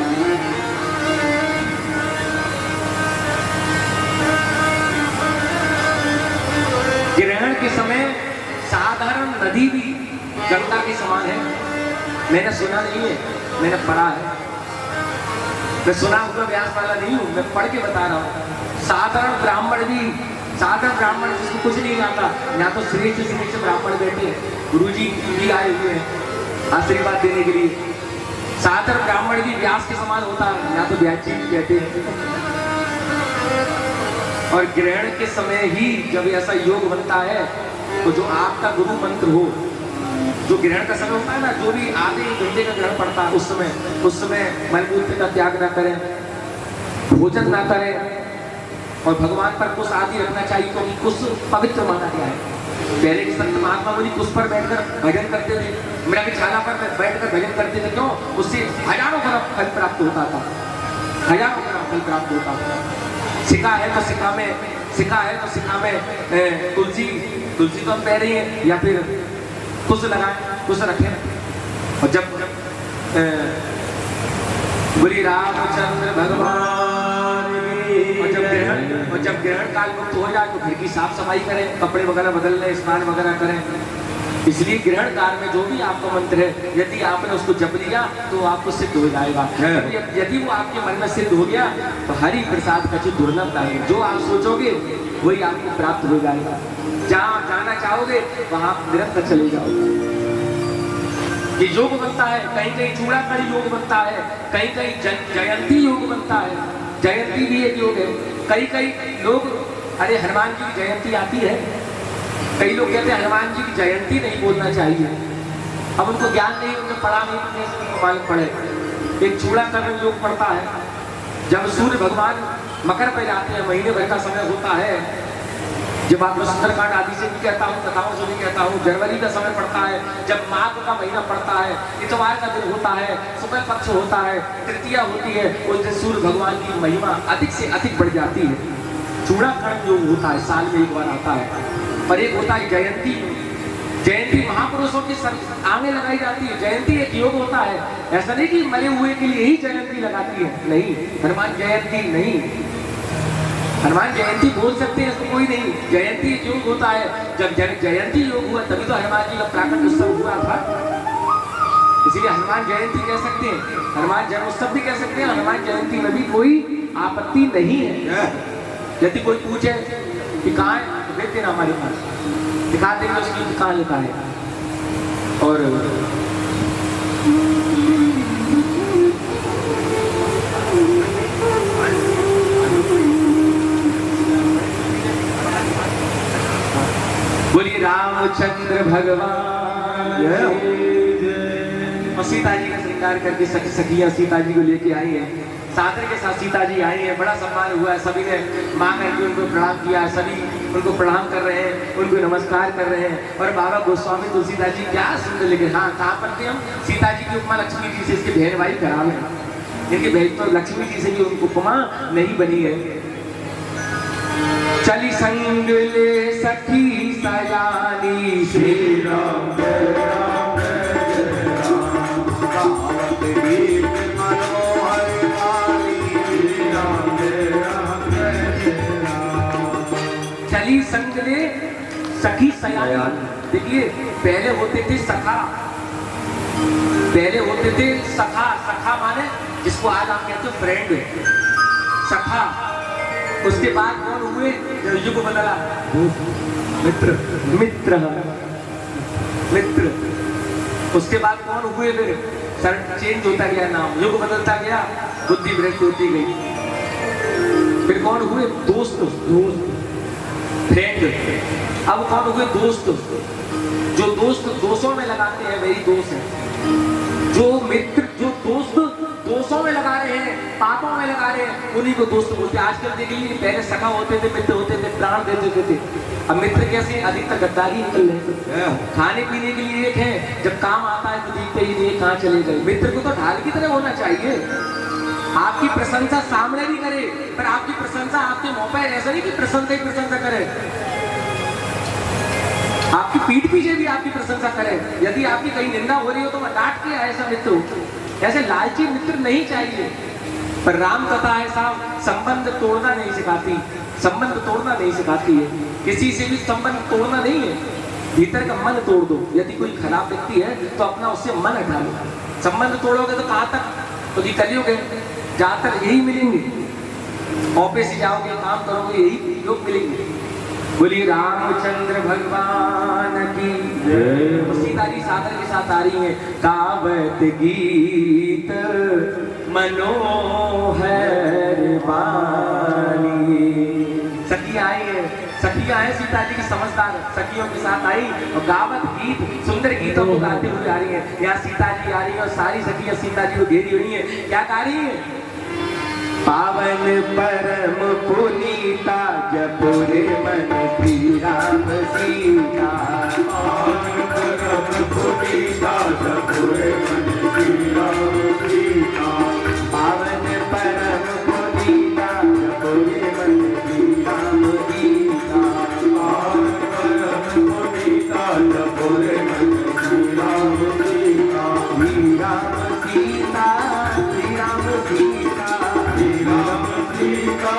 Speaker 4: ग्रहण के समय साधारण नदी भी गंगा के समान है। मैंने सुना नहीं है, मैंने पढ़ा है। मैं सुना हुआ व्यास वाला नहीं हूँ, मैं पढ़ के बता रहा हूँ। साधारण ब्राह्मण भी, साधारण ब्राह्मण जिसको कुछ नहीं आता, यहाँ तो श्रेष्ठ श्रेष्ठ ब्राह्मण बैठे हैं, गुरुजी भी आए हुए हैं आशीर्वाद देने के लिए। साधारण ब्राह्मण भी व्यास के समान होता है, यहाँ तो व्यास जी भी कहते हैं। और ग्रहण के समय ही जब ऐसा योग बनता है, तो जो आपका गुरु मंत्र हो, जो ग्रहण का समय होता है ना, जो भी आधे एक घंटे का ग्रहण पड़ता है, उस समय मलमूत्र का त्याग ना करें, भोजन ना करें, और भगवान पर कुश आदि रखना चाहिए, क्योंकि कुश पवित्र माना गया है। पहले के संत महात्मा मुनि कुश पर बैठकर भजन करते थे, मृगछाला पर बैठकर भजन करते थे। क्यों? उससे हजारों गुना फल प्राप्त होता था, हजारों गुना फल प्राप्त होता था। सिखा है तो सिखा में तुलसी तो हम कह रही है, या फिर कुश लगाए, कुश रखें। और जब बोली रामचंद्र भगवान, और जब ग्रहण काल मुक्त हो जाए तो घर की साफ सफाई करें, कपड़े वगैरह बदल लें, स्नान वगैरह करें। इसलिए ग्रहण काल में जो भी आपका मंत्र है, यदि आपने उसको जप लिया तो आपको सिद्ध हो जाएगा। यदि वो आपके मन में सिद्ध हो गया तो हरि प्रसाद का जो दुर्लभ है, जो आप सोचोगे वही आपको प्राप्त हो जाएगा। जहाँ जाना चाहोगे वहाँ निरंतर चले जाओगे। ये योग बनता है, कहीं कहीं चूड़ा कड़ी योग बनता है, कहीं कहीं जयंती योग बनता है। जयंती भी एक योग है। कई लोग, अरे हनुमान जी की जयंती आती है, कई लोग कहते हैं हनुमान जी की जयंती नहीं बोलना चाहिए। अब उनको ज्ञान नहीं, उनको पढ़ा नहीं, मालूम पड़े। एक चूड़ा करण योग पड़ता है, जब सूर्य भगवान मकर पे जाते हैं, महीने भर का समय होता है, जब आपको सुंदरकांड आदि से भी कहता हूँ, कथाओं से भी कहता हूँ, जनवरी का समय पड़ता है, जब माघ का महीना पड़ता है, इतवार का दिन होता है, शुक्ल पक्ष होता है, तृतीया होती है, उस दिन सूर्य भगवान की महिमा अधिक से अधिक बढ़ जाती है। चूड़ाकरण जो होता है साल में एक बार आता है, और एक होता है जयंती। जयंती महापुरुषों की आगे लगाई जाती है। जयंती एक योग होता है, ऐसा नहीं कि मरे हुए के लिए ही जयंती लगाती है, नहीं, हनुमान जयंती नहीं। हनुमान जयंती बोल सकते हैं, इसको कोई नहीं। जयंती योग होता है, जब जयंती योग हुआ तभी तो हनुमान जी का प्राकट उत्सव हुआ था, इसीलिए हनुमान जयंती कह सकते हैं, हनुमान जन्मोत्सव भी कह सकते हैं। हनुमान जयंती में भी कोई आपत्ति नहीं है। यदि कोई पूछे कि कहाँ है, तो भेज देना हमारे पास, दिखा देंगे उसकी कहाँ लिखा है। और बोलिए रामचंद्र भगवान। और सीता जी का श्रृंगार करके सखियां सीता जी को लेके आई है, सादर के साथ सीता जी आई है। बड़ा सम्मान हुआ है, सभी ने मां करके उनको प्रणाम किया है, सभी उनको प्रणाम कर रहे हैं, उनको नमस्कार कर रहे हैं। और बाबा गोस्वामी तुलसीदास जी क्या सुंदर लिखे। हाँ, कहाँ पढ़ते हम? सीता जी की उपमा लक्ष्मी जी से इसके बहन भाई खराब है, इनकी बहन तो लक्ष्मी जी से भी उनकी उपमा नहीं बनी है। चली संग ले सखी सयानी, श्री राम जय राम जय राम, गावत गीत मनोहर वाणी, श्री राम जय राम जय राम। चली संग ले सखी सयानी। देखिए, पहले होते थे सखा, पहले होते थे सखा। सखा माने जिसको आज आप कहते हो फ्रेंड, सखा। उसके बाद कौन हुए? युग बदला, मित्र, मित्र, मित्र। उसके बाद कौन हुए? फिर सर चेंज होता गया नाम, युग बदलता गया, बुद्धि भ्रष्ट होती गई। फिर कौन हुए? दोस्त, दोस्त, फ्रेंड। अब कौन हुए? दोस्त। जो दोस्त दोषों में लगाते हैं वही दोस्त है। जो मित्र, जो दोस्त दोषों में लगा रहे हैं, पापों में लगा रहे हैं, उन्हीं को दोस्त बोलते हैं। आजकल देख लीजिए, पहले सखा होते थे, मित्र होते थे, प्राण दे देते थे। अब मित्र कैसे? अधिकतर गद्दारी निकल रहे हैं। खाने पीने के लिए एक है, जब काम आता है तो दिखते ही नहीं कहाँ चले गए। मित्र को तो ढाल की तरह होना चाहिए, आपकी प्रशंसा सामने भी करे, पर आपकी प्रशंसा आपके मुंह पर ऐसा नहीं कि प्रशंसा ही प्रशंसा करे, आपकी पीठ पीछे भी आपकी प्रशंसा करे। यदि आपकी कहीं निंदा हो रही हो तो वह डांट के ऐसा मित्र, ऐसे लालची मित्र नहीं चाहिए। पर राम कथा ऐसा संबंध तोड़ना नहीं सिखाती, संबंध तोड़ना नहीं सिखाती है। किसी से भी संबंध तोड़ना नहीं है, भीतर का मन तोड़ दो। यदि कोई खराब व्यक्ति है तो अपना उससे मन हटा लो। संबंध तोड़ोगे तो कहाँ तक? तो कलयुग है, ज्यादातर यही मिलेंगे। ऑफिस जाओगे, काम करोगे, यही लोग मिलेंगे। बोलिए रामचंद्र भगवान की जय। सीता जी सादर के साथ आ रही है। गावत गीत मनोहर वाणी। सखियां आई है, सखियां हैं सीता जी की समझदार, सखियों के साथ आई और गावत गीत, सुंदर गीतों को गाते हुए आ रही है। यहाँ सीता जी आ रही है और सारी सखियां सीता जी को घेरी हुई है। क्या गा रही है? पावन परम पुनीता जपुरे मन श्री राम सीता। पावन परम पुनीता जपुरे मन श्री राम सीता। पावन परम पुनीता जपुरे मन श्री राम सीता। पावन परम पुनीता जपुरे मन श्री राम सीता। श्री राम सीता, श्री राम सीता, श्री राम सीता।